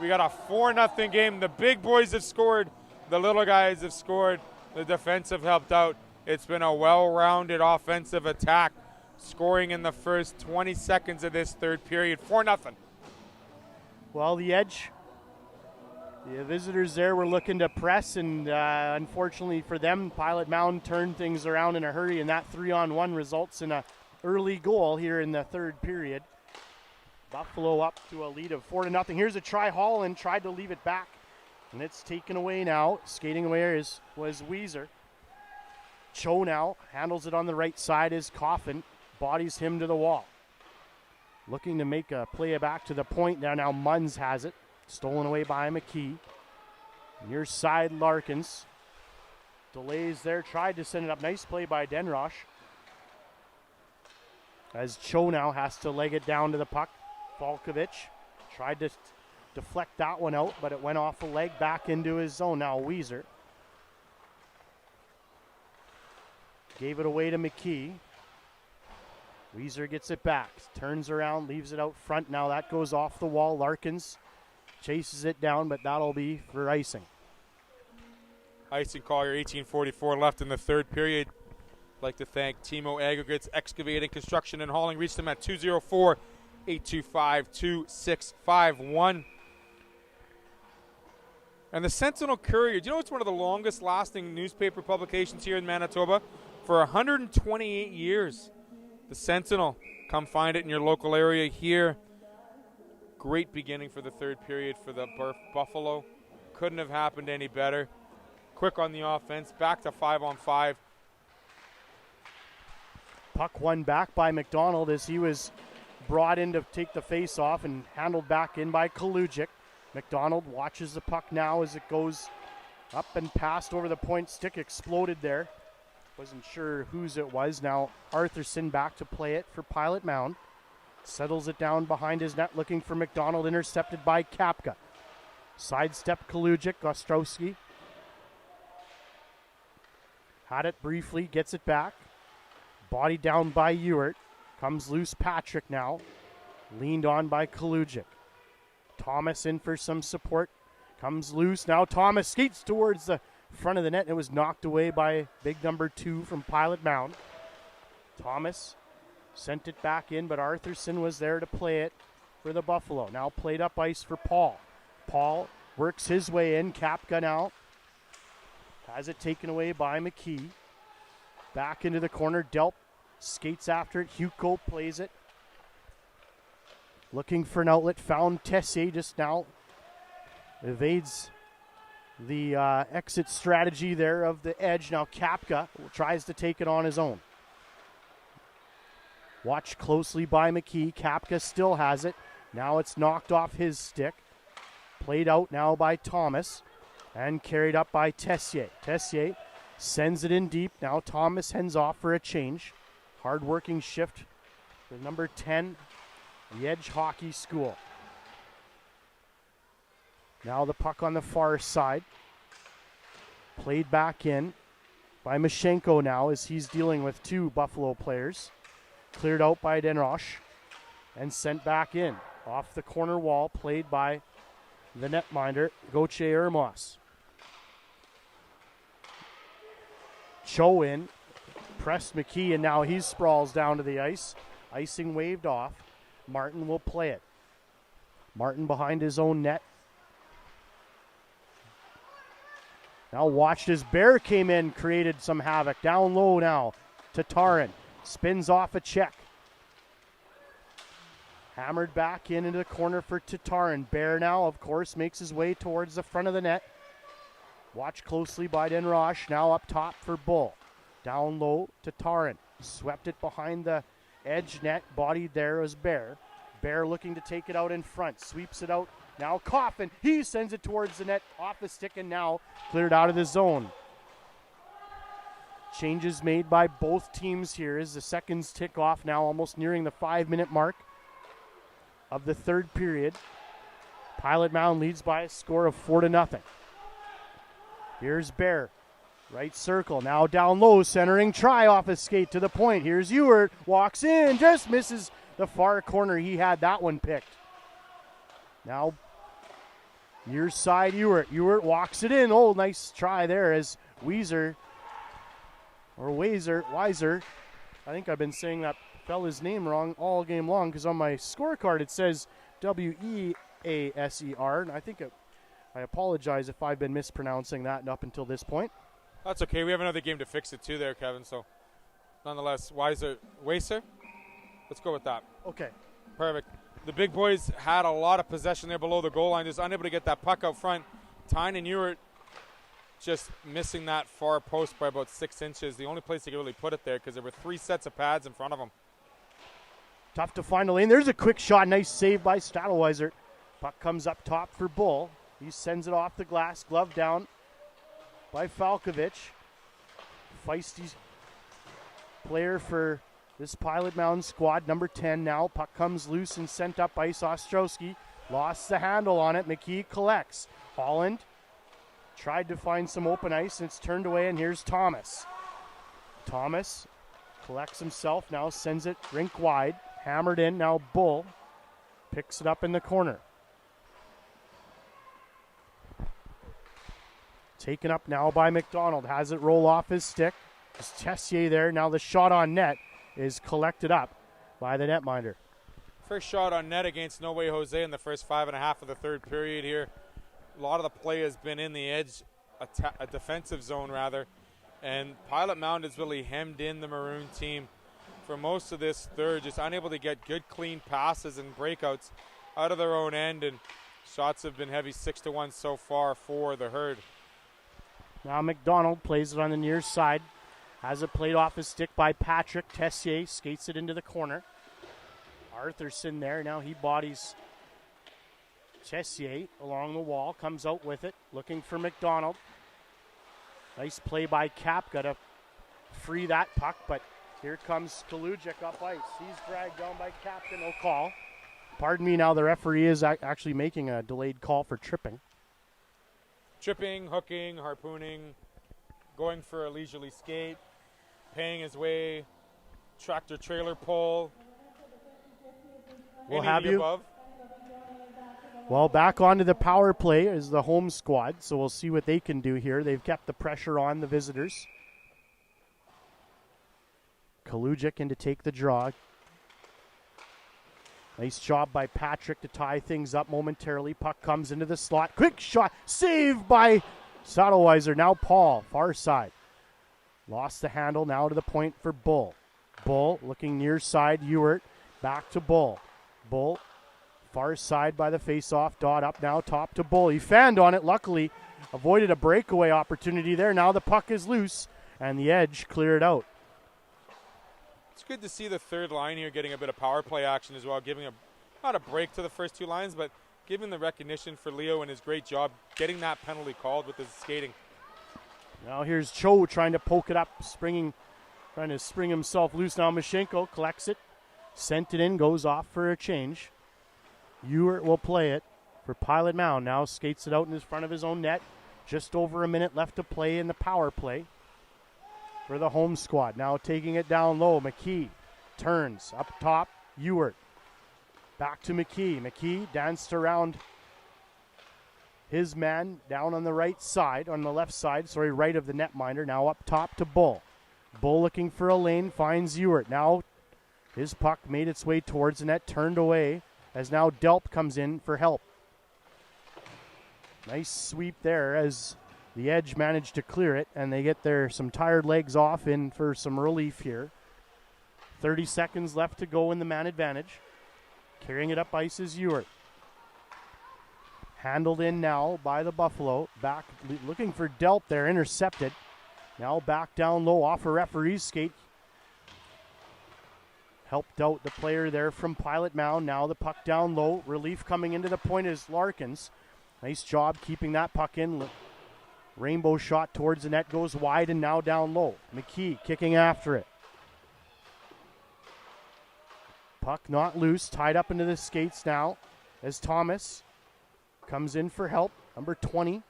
We got a 4-0 game. The big boys have scored. The little guys have scored. The defense have helped out. It's been a well-rounded offensive attack, scoring in the first 20 seconds of this third period. 4-0. Well, the Edge, the visitors there were looking to press, and unfortunately for them, Pilot Mound turned things around in a hurry, and that 3-on-1 results in an early goal here in the third period. Buffalo up to a lead of 4-0. Here's a try. Holland tried to leave it back, and it's taken away now. Skating away was Weiser. Cho now handles it on the right side as Coffin bodies him to the wall. Looking to make a play back to the point. Now Munns has it. Stolen away by McKee. Near side Larkins. Delays there. Tried to send it up. Nice play by Denrosh. As Cho now has to leg it down to the puck. Falkovich tried to deflect that one out, but it went off a leg back into his zone. Now Weiser gave it away to McKee. Weiser gets it back, turns around, leaves it out front. Now that goes off the wall. Larkins chases it down, but that'll be for icing. Icing call here, 18:44 left in the third period. I'd like to thank Timo Aggregates, Excavating, Construction, and Hauling. Reach them at 204-825-2651. And the Sentinel Courier, do you know it's one of the longest lasting newspaper publications here in Manitoba? For 128 years. The Sentinel, come find it in your local area here. Great beginning for the third period for the Buffalo. Couldn't have happened any better. Quick on the offense, back to 5-on-5. Puck won back by McDonald as he was brought in to take the face off and handled back in by Kalujic. McDonald watches the puck now as it goes up and passed over the point. Stick exploded there. Wasn't sure whose it was. Now Arthurson back to play it for Pilot Mound. Settles it down behind his net looking for McDonald. Intercepted by Kapka. Sidestep Kalujic. Ostrowski had it briefly. Gets it back. Body down by Ewart. Comes loose Patrick now. Leaned on by Kalujic. Thomas in for some support. Comes loose. Now Thomas skates towards the front of the net, and it was knocked away by big number 2 from Pilot Mound. Thomas sent it back in, but Arthurson was there to play it for the Buffalo. Now played up ice for Paul. Paul works his way in. Kapka now has it taken away by McKee. Back into the corner. Delp skates after it. Hugo plays it. Looking for an outlet. Found Tessier just now. Evades the exit strategy there of the Edge. Now Kapka tries to take it on his own. Watched closely by McKee. Kapka still has it. Now it's knocked off his stick. Played out now by Thomas and carried up by Tessier. Tessier sends it in deep. Now Thomas hands off for a change. Hard-working shift for number 10, the Edge Hockey School. Now the puck on the far side. Played back in by Mashenko now as he's dealing with two Buffalo players. Cleared out by Denroche and sent back in. Off the corner wall, played by the netminder, Gauthier Ermos. Cho in, pressed McKee, and now he sprawls down to the ice. Icing waved off. Martin will play it. Martin behind his own net. Now watched as Bear came in, created some havoc. Down low now. Tatarin spins off a check. Hammered back into the corner for Tatarin. Bear now, of course, makes his way towards the front of the net. Watched closely by Denroche. Now up top for Bull. Down low, Tatarin. Swept it behind the edge net. Bodied there was Bear. Bear looking to take it out in front. Sweeps it out. Now Coffin. He sends it towards the net. Off the stick and now cleared out of the zone. Changes made by both teams here as the seconds tick off now, almost nearing the 5-minute mark of the third period. Pilot Mound leads by a score of 4-0. Here's Bear. Right circle. Now down low. Centering try off his skate to the point. Here's Ewert. Walks in. Just misses the far corner. He had that one picked. Now near side Ewert. Ewert walks it in. Oh, nice try there as Weiser. I think I've been saying that fella's name wrong all game long because on my scorecard it says Weaser, and I apologize if I've been mispronouncing that up until this point. That's okay. We have another game to fix it too there, Kevin. So, nonetheless, Weiser. Let's go with that. Okay. Perfect. The big boys had a lot of possession there below the goal line, just unable to get that puck out front. Tyne and Ewert just missing that far post by about 6 inches. The only place they could really put it there because there were 3 sets of pads in front of them. Tough to find a lane. There's a quick shot. Nice save by Stadelweiser. Puck comes up top for Bull. He sends it off the glass. Glove down by Falkovich. Feisty player for this Pilot Mound squad. Number 10 now. Puck comes loose and sent up ice. Ostrowski lost the handle on it. McKee collects. Holland tried to find some open ice, and it's turned away, and here's Thomas. Thomas collects himself, now sends it rink wide. Hammered in, now Bull picks it up in the corner. Taken up now by McDonald, has it roll off his stick. There's Tessier there, now the shot on net is collected up by the netminder. First shot on net against No Way Jose in the first 5.5 of the third period here. A lot of the play has been in the edge, a defensive zone rather, and Pilot Mound has really hemmed in the Maroon team for most of this third, just unable to get good clean passes and breakouts out of their own end, and shots have been heavy 6-1 so far for the Herd. Now McDonald plays it on the near side, has it played off his stick by Patrick. Tessier skates it into the corner. Arthurson there, now he bodies Tessier along the wall, comes out with it, looking for McDonald. Nice play by Kapka to free that puck, but here comes Kalujic up ice. He's dragged down by Kapka, no call. Pardon me, now the referee is actually making a delayed call for tripping. Tripping, hooking, harpooning, going for a leisurely skate, paying his way, tractor trailer pull. We'll have you. Above. Well, back onto the power play is the home squad, so we'll see what they can do here. They've kept the pressure on the visitors. Kalujic in to take the draw. Nice job by Patrick to tie things up momentarily. Puck comes into the slot. Quick shot. Saved by Stadelweiser. Now Paul, far side. Lost the handle. Now to the point for Bull. Bull looking near side. Ewert back to Bull. Bull far side by the face-off. Dot up now, top to Bull. He fanned on it, luckily. Avoided a breakaway opportunity there. Now the puck is loose, and the Edge cleared out. It's good to see the third line here getting a bit of power play action as well, giving not a break to the first two lines, but giving the recognition for Leo and his great job getting that penalty called with his skating. Now here's Cho trying to poke it up, trying to spring himself loose. Now Mashenko collects it, sent it in, goes off for a change. Ewert will play it for Pilot Mound. Now skates it out in front of his own net. Just over a minute left to play in the power play for the home squad. Now taking it down low. McKee turns up top. Ewert back to McKee. McKee danced around his man down on the right of the netminder. Now up top to Bull. Bull looking for a lane, finds Ewert. Now his puck made its way towards the net, turned away as now Delp comes in for help. Nice sweep there as the Edge managed to clear it, and they get some tired legs off in for some relief here. 30 seconds left to go in the man advantage. Carrying it up ice is Ewert. Handled in now by the Buffalo. Back looking for Delp there, intercepted. Now back down low off a referee's skate. Helped out the player there from Pilot Mound. Now the puck down low. Relief coming into the point is Larkins. Nice job keeping that puck in. Rainbow shot towards the net, goes wide and now down low. McKee kicking after it. Puck not loose, tied up into the skates now as Thomas comes in for help. Number 20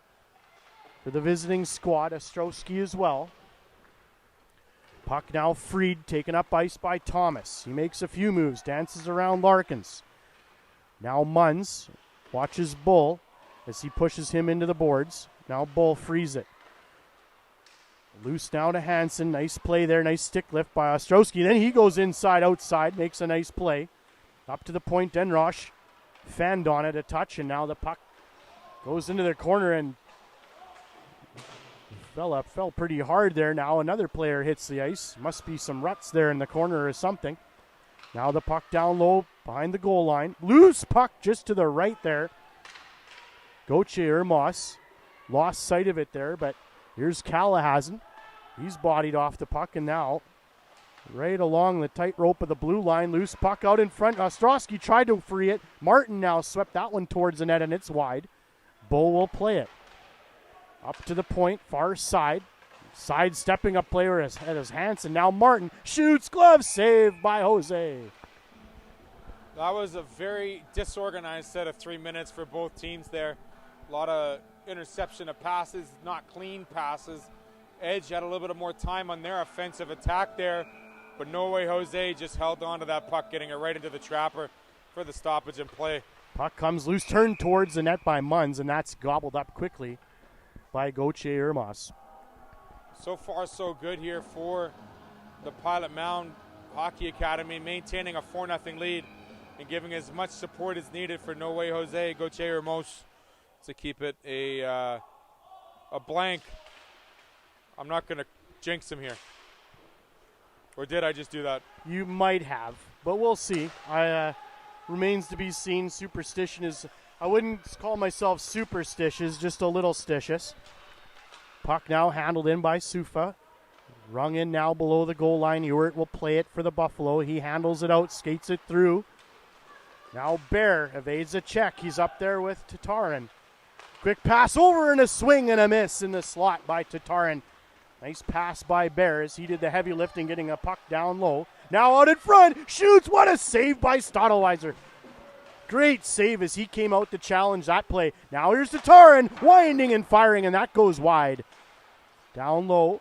for the visiting squad, Ostrowski as well. Puck now freed, taken up ice by Thomas. He makes a few moves, dances around Larkins. Now Munns watches Bull as he pushes him into the boards. Now Bull frees it. Loose now to Hansen. Nice play there. Nice stick lift by Ostrowski. Then he goes inside, outside, makes a nice play. Up to the point, Denrosh fanned on it a touch, and now the puck goes into the corner and fell pretty hard there. Now another player hits the ice. Must be some ruts there in the corner or something. Now the puck down low behind the goal line. Loose puck just to the right there. Gauthier Moss lost sight of it there, but here's Callahan. He's bodied off the puck, and now right along the tightrope of the blue line, loose puck out in front. Ostrowski tried to free it. Martin now swept that one towards the net, and it's wide. Bull will play it. Up to the point, far side. Sidestepping a player as Hansen. Now Martin shoots, glove saved by Jose. That was a very disorganized set of 3 minutes for both teams there. A lot of interception of passes, not clean passes. Edge had a little bit of more time on their offensive attack there, but no way Jose just held on to that puck, getting it right into the trapper for the stoppage and play. Puck comes loose, turned towards the net by Munns, and that's gobbled up quickly by Gauthier Moss. So far, so good here for the Pilot Mound Hockey Academy, maintaining a 4-0 lead and giving as much support as needed for No Way Jose Gauthier Moss to keep it a blank. I'm not going to jinx him here. Or did I just do that? You might have, but we'll see. Remains to be seen. Superstition is, I wouldn't call myself superstitious, just a little stitious. Puck now handled in by Sufa. Rung in now below the goal line. Ewert will play it for the Buffalo. He handles it out, skates it through. Now Bear evades a check. He's up there with Tatarin. Quick pass over and a swing and a miss in the slot by Tatarin. Nice pass by Bear as he did the heavy lifting, getting a puck down low. Now out in front, shoots. What a save by Stottlewiser. Great save as he came out to challenge that play. Now here's Tatarin, winding and firing, and that goes wide. Down low.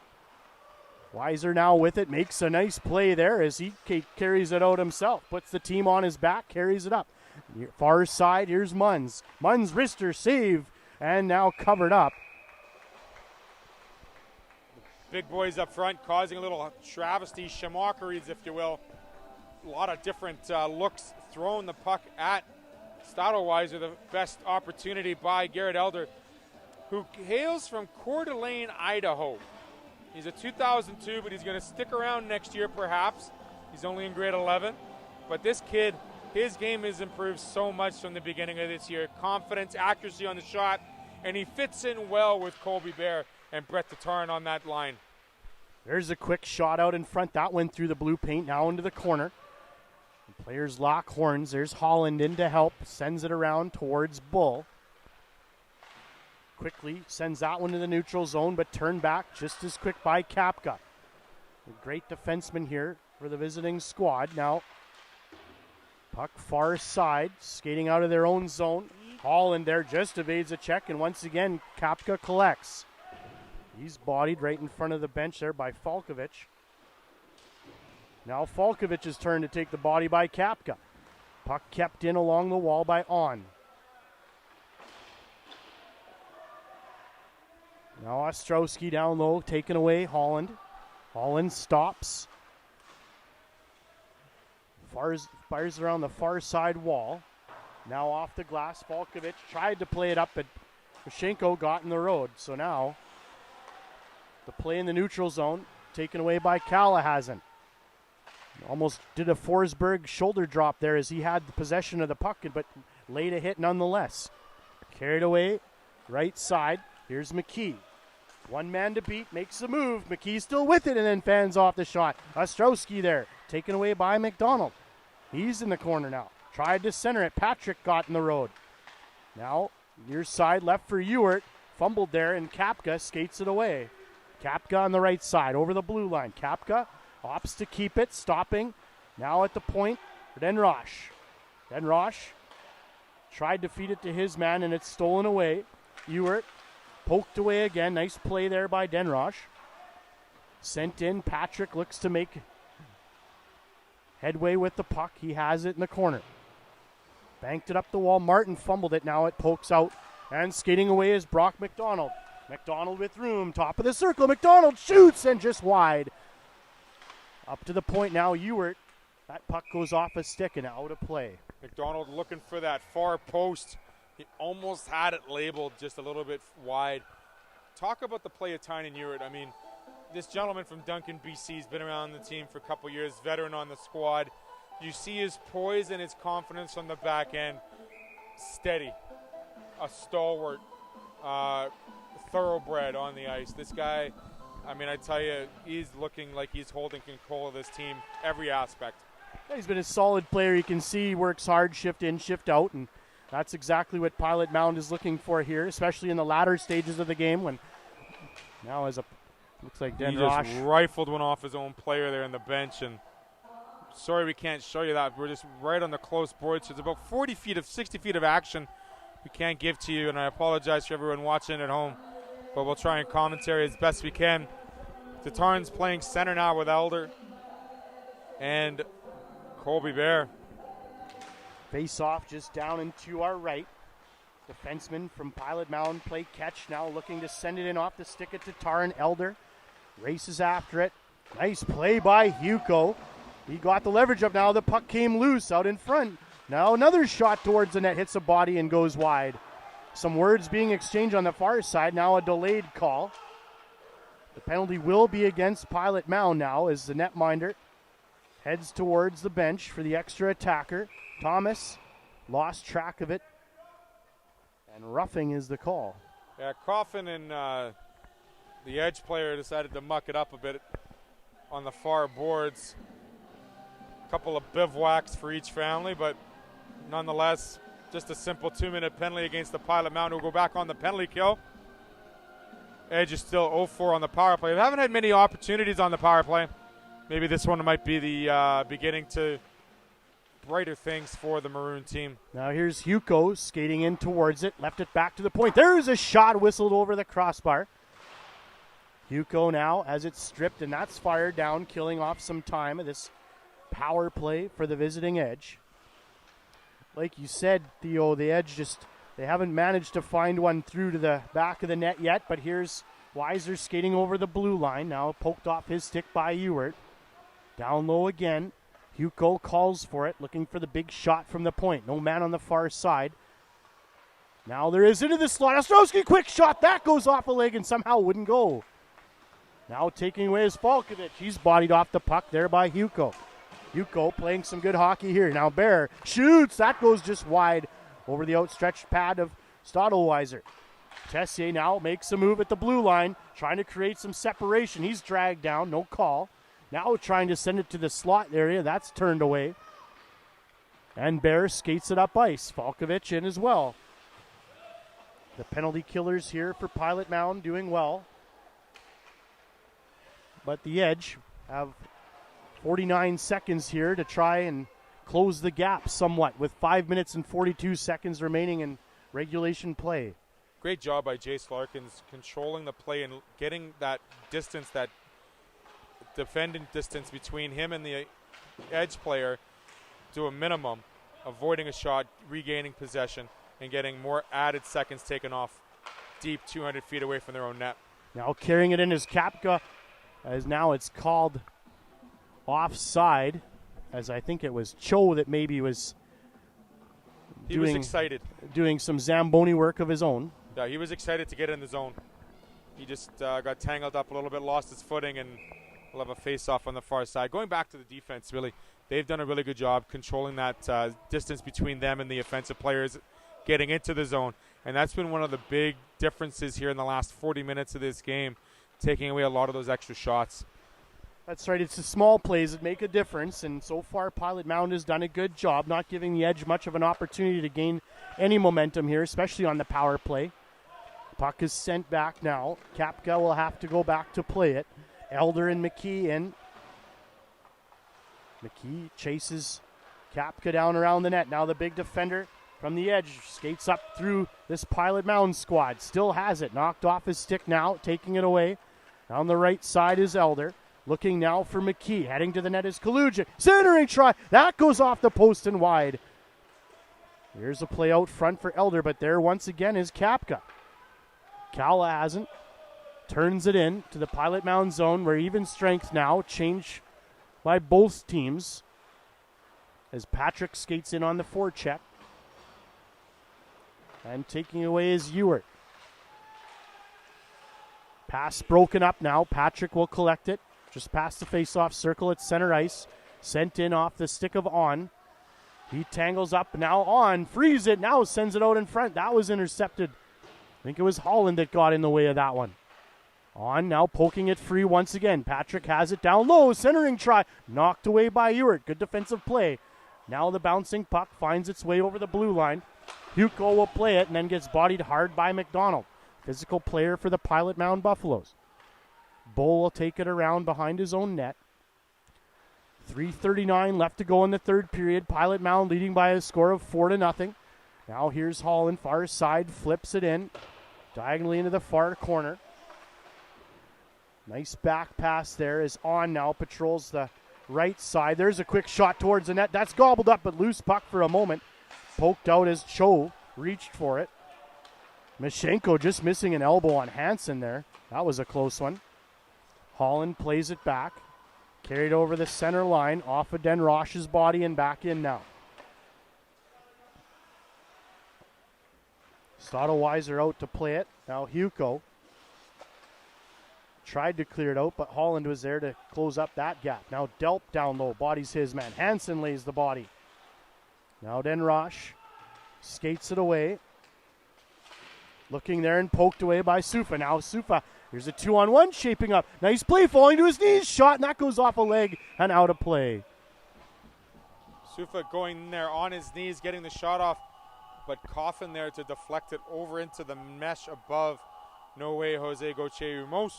Weiser now with it, makes a nice play there as he carries it out himself. Puts the team on his back, carries it up. Far side, here's Munns. Munns wrister save, and now covered up. Big boys up front causing a little travesty, shamockeries, if you will. A lot of different looks, throwing the puck at Stottlewiser. The best opportunity by Garrett Elder, who hails from Coeur d'Alene, Idaho. He's a 2002, but he's going to stick around next year perhaps. He's only in grade 11. But this kid, his game has improved so much from the beginning of this year. Confidence, accuracy on the shot, and he fits in well with Colby Bear and Brett Tatarin on that line. There's a quick shot out in front. That went through the blue paint, now into the corner. The players lock horns. There's Holland in to help. Sends it around towards Bull. Quickly sends that one to the neutral zone, but turned back just as quick by Kapka. A great defenseman here for the visiting squad. Now, puck far side, skating out of their own zone. Holland there just evades a check, and once again, Kapka collects. He's bodied right in front of the bench there by Falkovich. Now Falkovich's turn to take the body by Kapka. Puck kept in along the wall by On. Now Ostrowski down low, taken away Holland. Holland stops. Fires around the far side wall. Now off the glass, Falkovich tried to play it up, but Mashenko got in the road. So now the play in the neutral zone, taken away by Callahan. Almost did a Forsberg shoulder drop there as he had the possession of the puck, but laid a hit nonetheless. Carried away, right side. Here's McKee. One man to beat, makes the move. McKee still with it and then fans off the shot. Ostrowski there, taken away by McDonald. He's in the corner now. Tried to center it. Patrick got in the road. Now, near side left for Ewert. Fumbled there, and Kapka skates it away. Kapka on the right side, over the blue line. Kapka opts to keep it, stopping. Now at the point for Denrosh. Denrosh tried to feed it to his man, and it's stolen away. Ewert poked away again. Nice play there by Denrosh. Sent in. Patrick looks to make headway with the puck. He has it in the corner. Banked it up the wall. Martin fumbled it. Now it pokes out. And skating away is Brock McDonald. McDonald with room. Top of the circle. McDonald shoots and just wide. Up to the point now. Ewert. That puck goes off a stick and out of play. McDonald looking for that far post. He almost had it labeled just a little bit wide. Talk about the play of Tynan Ewert. I mean, this gentleman from Duncan, BC, has been around the team for a couple years, veteran on the squad. You see his poise and his confidence on the back end. Steady, a stalwart, thoroughbred on the ice. This guy, I mean, I tell you, he's looking like he's holding control of this team every aspect. He's been a solid player. You can see he works hard, shift in, shift out, and that's exactly what Pilot Mound is looking for here, especially in the latter stages of the game when now as a looks like Denrosh. He just rifled one off his own player there on the bench, and sorry we can't show you that. We're just right on the close boards. So it's about 60 feet of action we can't give to you, and I apologize for everyone watching at home, but we'll try and commentary as best we can. Tatarn's playing center now with Elder and Colby Bear. Face off just down and to our right. Defenseman from Pilot Mound play catch now looking to send it in off the stick at Tatar and Elder. Races after it. Nice play by Hugo. He got the leverage up now. The puck came loose out in front. Now another shot towards the net. Hits the body and goes wide. Some words being exchanged on the far side. Now a delayed call. The penalty will be against Pilot Mound now as the netminder heads towards the bench for the extra attacker. Thomas lost track of it, and roughing is the call. Yeah, Coffin and the edge player decided to muck it up a bit on the far boards. A couple of bivouacs for each family, but nonetheless, just a simple 2-minute penalty against the Pilot Mound, who will go back on the penalty kill. Edge is still 0-4 on the power play. They haven't had many opportunities on the power play. Maybe this one might be the beginning to brighter things for the Maroon team. Now here's Hugo skating in towards it. Left it back to the point. There's a shot whistled over the crossbar. Hugo now has it stripped, and that's fired down, killing off some time of this power play for the visiting Edge. Like you said, Theo, the Edge they haven't managed to find one through to the back of the net yet, but here's Weiser skating over the blue line. Now poked off his stick by Ewert. Down low again. Hugo calls for it, looking for the big shot from the point. No man on the far side. Now there is into the slot. Ostrowski, quick shot. That goes off a leg and somehow wouldn't go. Now taking away is Falkovich. He's bodied off the puck there by Hugo. Hugo playing some good hockey here. Now Bear shoots. That goes just wide over the outstretched pad of Stottlewiser. Tessier now makes a move at the blue line, trying to create some separation. He's dragged down, no call. Now trying to send it to the slot area. That's turned away. And Bear skates it up ice. Falkovich in as well. The penalty killers here for Pilot Mound doing well. But the Edge have 49 seconds here to try and close the gap somewhat with 5 minutes and 42 seconds remaining in regulation play. Great job by Jace Larkins controlling the play and getting that distance, that defending distance between him and the Edge player to a minimum, avoiding a shot, regaining possession, and getting more added seconds taken off deep 200 feet away from their own net. Now carrying it in is Kapka, as now it's called offside, as I think it was Cho that maybe was He was excited. Doing some Zamboni work of his own. Yeah, he was excited to get in the zone. He just got tangled up a little bit, lost his footing, and we'll have a face-off on the far side. Going back to the defense, really, they've done a really good job controlling that distance between them and the offensive players getting into the zone. And that's been one of the big differences here in the last 40 minutes of this game, taking away a lot of those extra shots. That's right. It's the small plays that make a difference, and so far Pilot Mound has done a good job not giving the Edge much of an opportunity to gain any momentum here, especially on the power play. Puck is sent back now. Kapka will have to go back to play it. Elder and McKee in. McKee chases Kapka down around the net. Now the big defender from the Edge skates up through this Pilot Mound squad. Still has it. Knocked off his stick now, taking it away. On the right side is Elder. Looking now for McKee. Heading to the net is Kaluja. Centering try. That goes off the post and wide. Here's a play out front for Elder, but there once again is Kapka. Kala hasn't. Turns it in to the Pilot Mound zone where even strength now. Change by both teams as Patrick skates in on the forecheck. And taking away is Ewert. Pass broken up now. Patrick will collect it. Just past the face-off circle at center ice. Sent in off the stick of On. He tangles up now On. Frees it. Now sends it out in front. That was intercepted. I think it was Holland that got in the way of that one. On now poking it free once again. Patrick has it down low. Centering try. Knocked away by Ewert. Good defensive play. Now the bouncing puck finds its way over the blue line. Hugo will play it and then gets bodied hard by McDonald. Physical player for the Pilot Mound Buffaloes. Bull will take it around behind his own net. 3:39 left to go in the third period. Pilot Mound leading by a score of 4-0. Now here's Holland, far side, flips it in. Diagonally into the far corner. Nice back pass there as On now patrols the right side. There's a quick shot towards the net. That's gobbled up, but loose puck for a moment. Poked out as Cho reached for it. Mishenko just missing an elbow on Hansen there. That was a close one. Holland plays it back. Carried over the center line, off of Den Roche's body and back in now. Stotteweiser out to play it. Now Hugo tried to clear it out, but Holland was there to close up that gap. Now Delp down low, body's his man. Hansen lays the body. Now Den Roche skates it away. Looking there and poked away by Sufa. Now Sufa, here's a 2-on-1 shaping up. Nice play, falling to his knees. Shot, and that goes off a leg and out of play. Sufa going there on his knees, getting the shot off, but Coffin there to deflect it over into the mesh above. No way, Jose Gauthier Umos.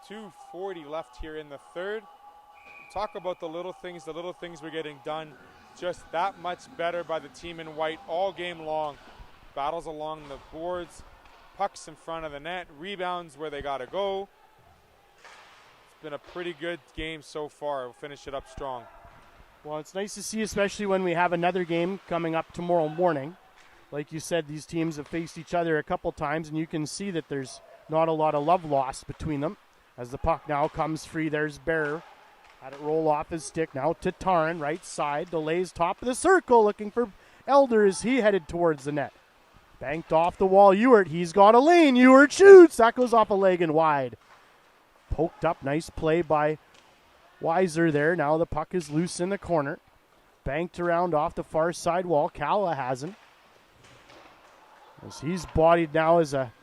2:40 left here in the third. Talk about the little things we're getting done. Just that much better by the team in white all game long. Battles along the boards, pucks in front of the net, rebounds where they got to go. It's been a pretty good game so far. We'll finish it up strong. Well, it's nice to see, especially when we have another game coming up tomorrow morning. Like you said, these teams have faced each other a couple times, and you can see that there's not a lot of love lost between them. As the puck now comes free, there's Bear. Had it roll off his stick. Now to Taran, right side. Delays top of the circle, looking for Elder as he headed towards the net. Banked off the wall, Ewert. He's got a lane. Ewert shoots. That goes off a leg and wide. Poked up. Nice play by Weiser there. Now the puck is loose in the corner. Banked around off the far side wall. Calla has him. As he's bodied now as a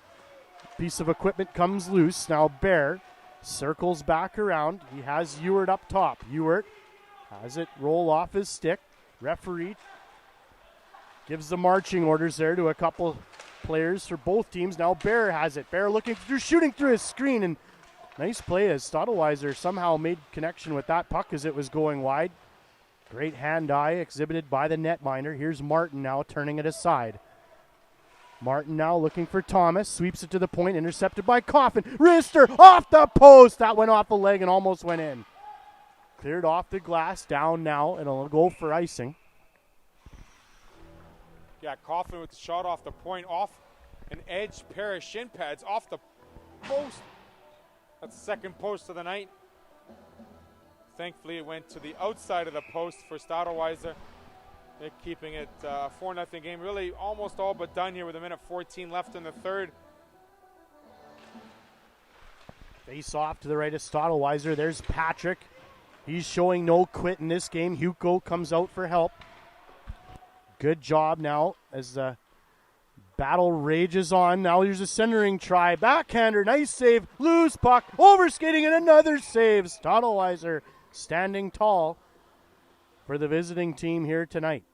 piece of equipment comes loose. Now Bear circles back around. He has Ewart up top. Ewart has it roll off his stick. Referee gives the marching orders there to a couple players for both teams. Now Bear has it. Bear shooting through his screen, and nice play as Stottlewiser somehow made connection with that puck as it was going wide. Great hand-eye exhibited by the netminder. Here's Martin now turning it aside. Martin now looking for Thomas. Sweeps it to the point, intercepted by Coffin. Wrister off the post. That went off the leg and almost went in. Cleared off the glass, down now, and it'll go for icing. Yeah, Coffin with the shot off the point, off an edge pair of shin pads, off the post. That's the second post of the night. Thankfully, it went to the outside of the post for Stottlewiser. They're keeping it a 4-0 game. Really almost all but done here with 1:14 left in the third. Face off to the right of Stottlewiser. There's Patrick. He's showing no quit in this game. Hugo comes out for help. Good job now as the battle rages on. Now here's a centering try. Backhander, nice save. Loose puck, overskating, and another save. Stottlewiser standing tall for the visiting team here tonight.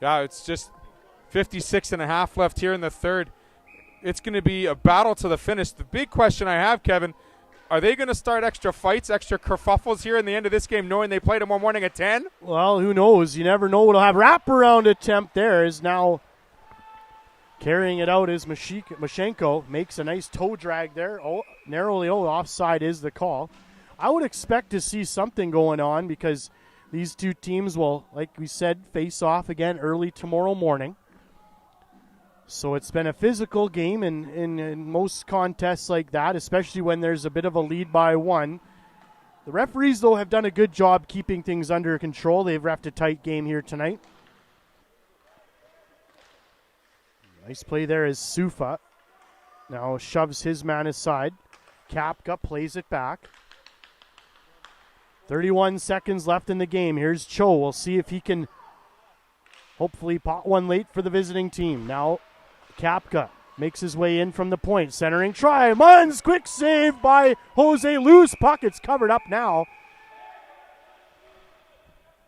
Yeah, it's just 56 and a half left here in the third. It's going to be a battle to the finish. The big question I have, Kevin, are they going to start extra fights, extra kerfuffles here in the end of this game, knowing they play tomorrow morning at 10? Well, who knows? You never know what'll have. Wraparound attempt there is now carrying it out is Mashenko. Makes a nice toe drag there. Oh, narrowly offside is the call. I would expect to see something going on because these two teams will, like we said, face off again early tomorrow morning. So it's been a physical game in most contests like that, especially when there's a bit of a lead by one. The referees, though, have done a good job keeping things under control. They've reffed a tight game here tonight. Nice play there is Sufa. Now shoves his man aside. Kapka plays it back. 31 seconds left in the game. Here's Cho. We'll see if he can hopefully pot one late for the visiting team. Now Kapka makes his way in from the point. Centering try. Munns, quick save by Jose. Loose puck. It's covered up now.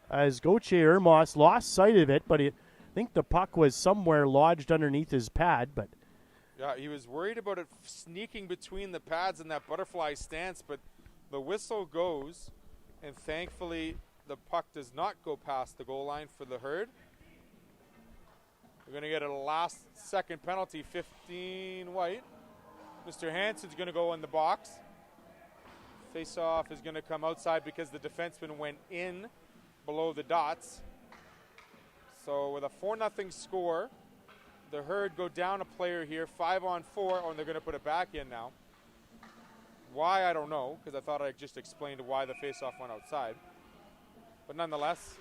As Gauthier Ermos lost sight of it, but I think the puck was somewhere lodged underneath his pad. But yeah, he was worried about it sneaking between the pads in that butterfly stance, but the whistle goes, and thankfully the puck does not go past the goal line for the Herd. We're going to get a last-second penalty, 15 white. Mr. Hansen's going to go in the box. Face-off is going to come outside because the defenseman went in below the dots. So with a 4-0 score, the Herd go down a player here, 5-on-4, and they're going to put it back in now. Why, I don't know, because I thought I just explained why the face-off went outside. But nonetheless,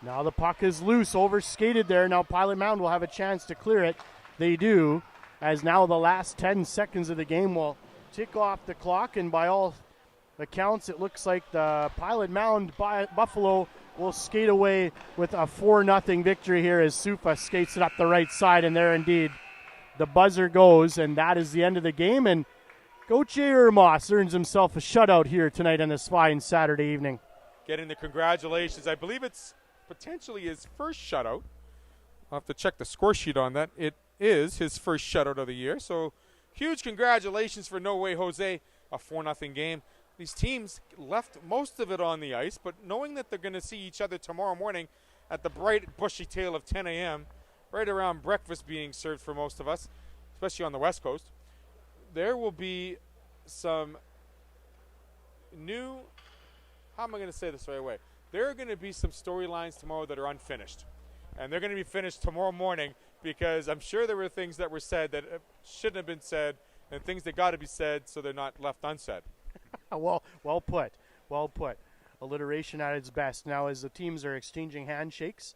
now the puck is loose, overskated there. Now Pilot Mound will have a chance to clear it. They do, as now the last 10 seconds of the game will tick off the clock, and by all accounts, it looks like the Pilot Mound Buffalo will skate away with a 4-0 victory here as Sufa skates it up the right side, and there indeed the buzzer goes, and that is the end of the game, and Gauthier Ermos earns himself a shutout here tonight on this fine Saturday evening. Getting the congratulations. I believe it's potentially his first shutout. I'll have to check the score sheet on that. It is his first shutout of the year. So huge congratulations for No Way Jose, a 4-0 game. These teams left most of it on the ice, but knowing that they're going to see each other tomorrow morning at the bright, bushy tail of 10 a.m., right around breakfast being served for most of us, especially on the West Coast, there will be some new, how am I going to say this the right way? There are going to be some storylines tomorrow that are unfinished. And they're going to be finished tomorrow morning because I'm sure there were things that were said that shouldn't have been said and things that got to be said so they're not left unsaid. Well put. Well put. Alliteration at its best. Now as the teams are exchanging handshakes,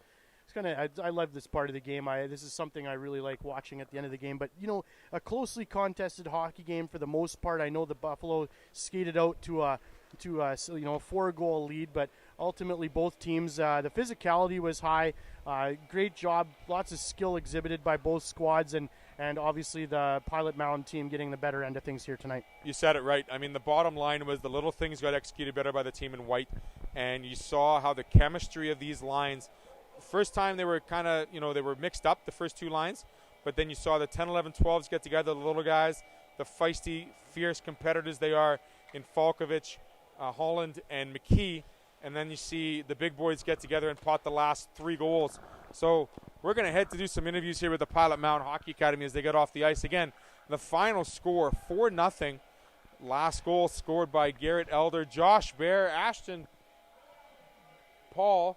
I love this part of the game. This is something I really like watching at the end of the game. But, you know, a closely contested hockey game for the most part. I know the Buffalo skated out to a 4-goal lead, but ultimately both teams, the physicality was high. Great job, lots of skill exhibited by both squads, and obviously the Pilot Mound team getting the better end of things here tonight. You said it right. I mean, the bottom line was the little things got executed better by the team in white, and you saw how the chemistry of these lines, first time they were kind of, they were mixed up, the first two lines, but then you saw the 10, 11, 12s get together, the little guys, the feisty, fierce competitors they are in Falkovich, Holland, and McKee, and then you see the big boys get together and pot the last 3 goals. So we're going to head to do some interviews here with the Pilot Mound Hockey Academy as they get off the ice. Again, the final score, 4-0. Last goal scored by Garrett Elder, Josh Bear, Ashton Paul,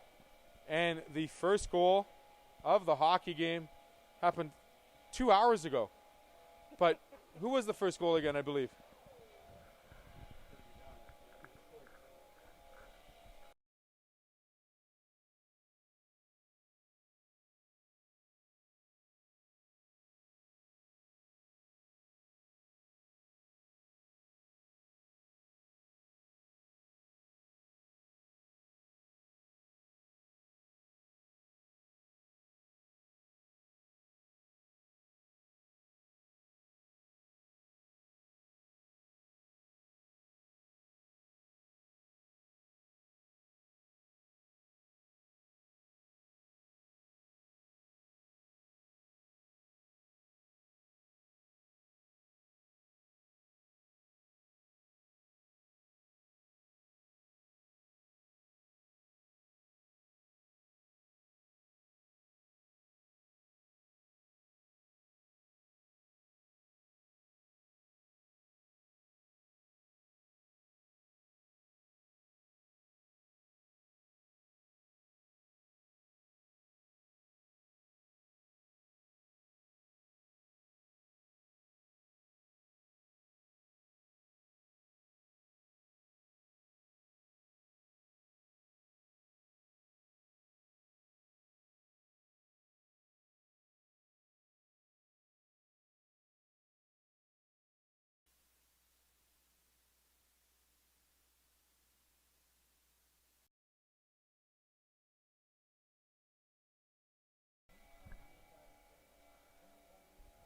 and the first goal of the hockey game happened 2 hours ago. But who was the first goal again, I believe?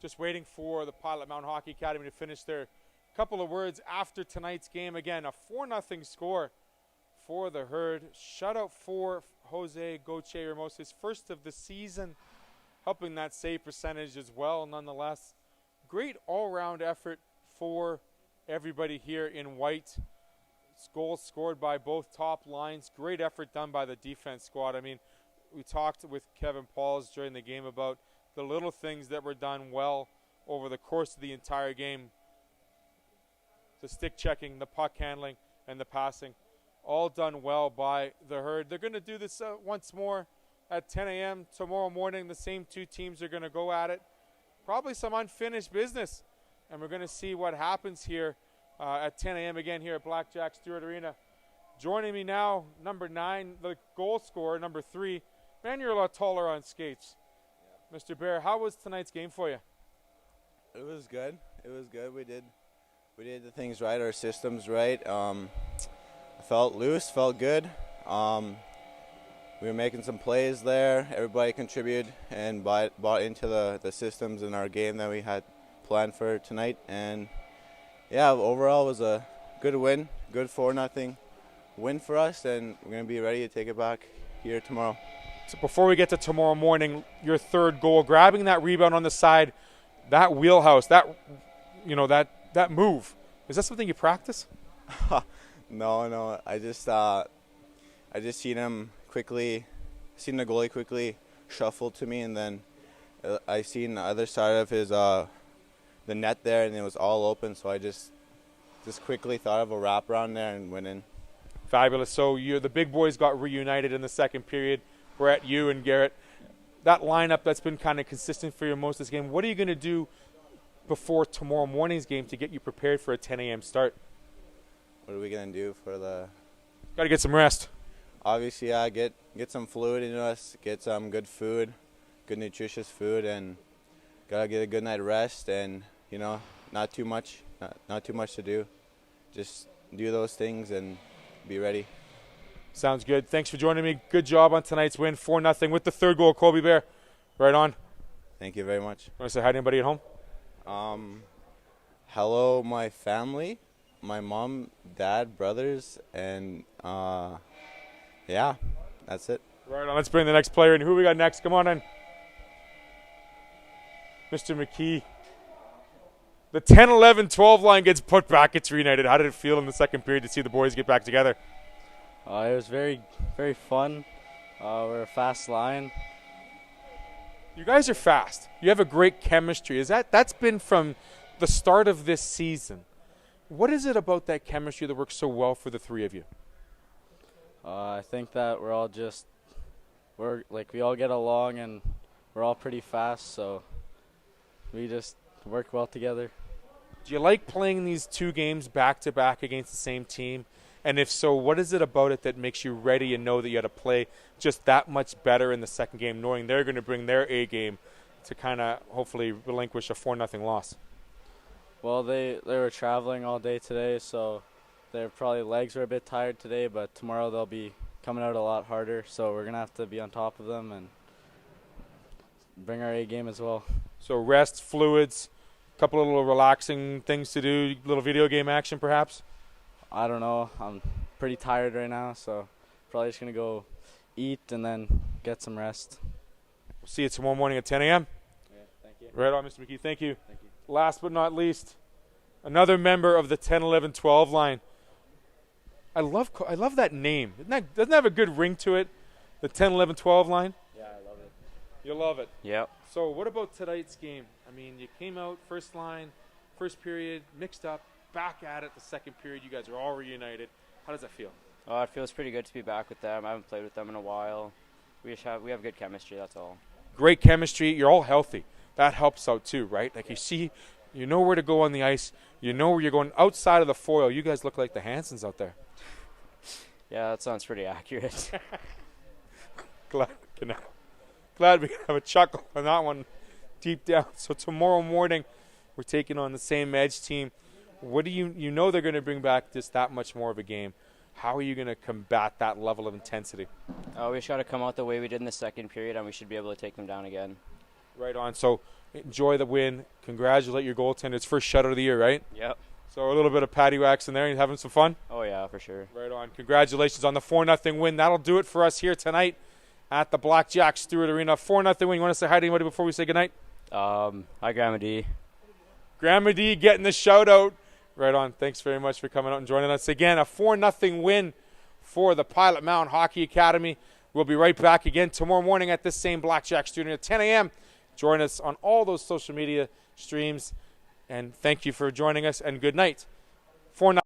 Just waiting for the Pilot Mound Hockey Academy to finish their couple of words after tonight's game. Again, a 4-0 score for the Herd. Shutout for Jose Goche Ramos, his first of the season, helping that save percentage as well nonetheless. Great all-round effort for everybody here in white. Goals scored by both top lines. Great effort done by the defense squad. I mean, we talked with Kevin Pauls during the game about the little things that were done well over the course of the entire game. The stick checking, the puck handling, and the passing, all done well by the Herd. They're going to do this once more at 10 a.m. tomorrow morning. The same two teams are going to go at it. Probably some unfinished business, and we're going to see what happens here at 10 a.m. again here at Blackjack Stewart Arena. Joining me now, number 9, the goal scorer, number 3. Man, you're a lot taller on skates. Mr. Bear, how was tonight's game for you? It was good. It was good. We did the things right, our systems right. Felt loose, felt good. We were making some plays there. Everybody contributed and bought into the systems in our game that we had planned for tonight. And yeah, overall it was a good win, good 4-0 win for us, and we're going to be ready to take it back here tomorrow. So before we get to tomorrow morning, your third goal, grabbing that rebound on the side, that wheelhouse, that move, is that something you practice? No. I just seen the goalie quickly shuffle to me, and then I seen the other side of his the net there, and it was all open. So I just quickly thought of a wraparound there and went in. Fabulous. So the big boys got reunited in the second period. Brett, you and Garrett, that lineup that's been kind of consistent for you most of this game. What are you going to do before tomorrow morning's game to get you prepared for a 10 a.m. start? What are we going to do for the... Got to get some rest. Obviously, yeah, get some fluid into us, get some good food, good nutritious food, and got to get a good night rest, and, not too much to do. Just do those things and be ready. Sounds good. Thanks for joining me. Good job on tonight's win, 4-0 with the third goal, Colby Bear. Right on. Thank you very much. Want to say hi to anybody at home? Hello, my family, my mom, dad, brothers, and yeah, that's it. Right on. Let's bring the next player in. Who we got next? Come on in. Mr. McKee. The 10-11-12 line gets put back. It's reunited. How did it feel in the second period to see the boys get back together? It was very, very fun. We're a fast line. You guys are fast. You have a great chemistry. That's been from the start of this season. What is it about that chemistry that works so well for the three of you? I think that we all get along and we're all pretty fast, so we just work well together. Do you like playing these two games back-to-back against the same team? And if so, what is it about it that makes you ready and know that you got to play just that much better in the second game, knowing they're going to bring their A game to kind of hopefully relinquish a 4-0 loss? Well, they were traveling all day today, so their legs were a bit tired today, but tomorrow they'll be coming out a lot harder, so we're going to have to be on top of them and bring our A game as well. So rest, fluids, a couple of little relaxing things to do, little video game action perhaps? I don't know. I'm pretty tired right now, so probably just going to go eat and then get some rest. We'll see you tomorrow morning at 10 a.m. Yeah, thank you. Right on, Mr. McKee. Thank you. Thank you. Last but not least, another member of the 10-11-12 line. I love that name. Doesn't that have a good ring to it? The 10-11-12 line? Yeah, I love it. You love it. Yep. So what about tonight's game? I mean, you came out first line, first period, mixed up, back at it the second period. You guys are all reunited. How does that feel? Oh, it feels pretty good to be back with them. I haven't played with them in a while. We have good chemistry, that's all. Great chemistry. You're all healthy. That helps out too, right? Like you know where to go on the ice. You know where you're going outside of the foil. You guys look like the Hansons out there. Yeah, that sounds pretty accurate. Glad we can have a chuckle on that one deep down. So tomorrow morning, we're taking on the same Edge team. What do you know they're going to bring back just that much more of a game? How are you going to combat that level of intensity? We just got to come out the way we did in the second period, and we should be able to take them down again. Right on. So enjoy the win. Congratulate your goaltender. It's first shutout of the year, right? Yep. So a little bit of patty wax in there. You having some fun? Oh, yeah, for sure. Right on. Congratulations on the 4-0 win. That'll do it for us here tonight at the Blackjack Stewart Arena. 4-0 win. You want to say hi to anybody before we say goodnight? Hi, Grandma D. Grandma D getting the shout out. Right on. Thanks very much for coming out and joining us again. A 4-0 win for the Pilot Mound Hockey Academy. We'll be right back again tomorrow morning at this same Blackjack Studio at 10 a.m. Join us on all those social media streams. And thank you for joining us, and good night. 4-0.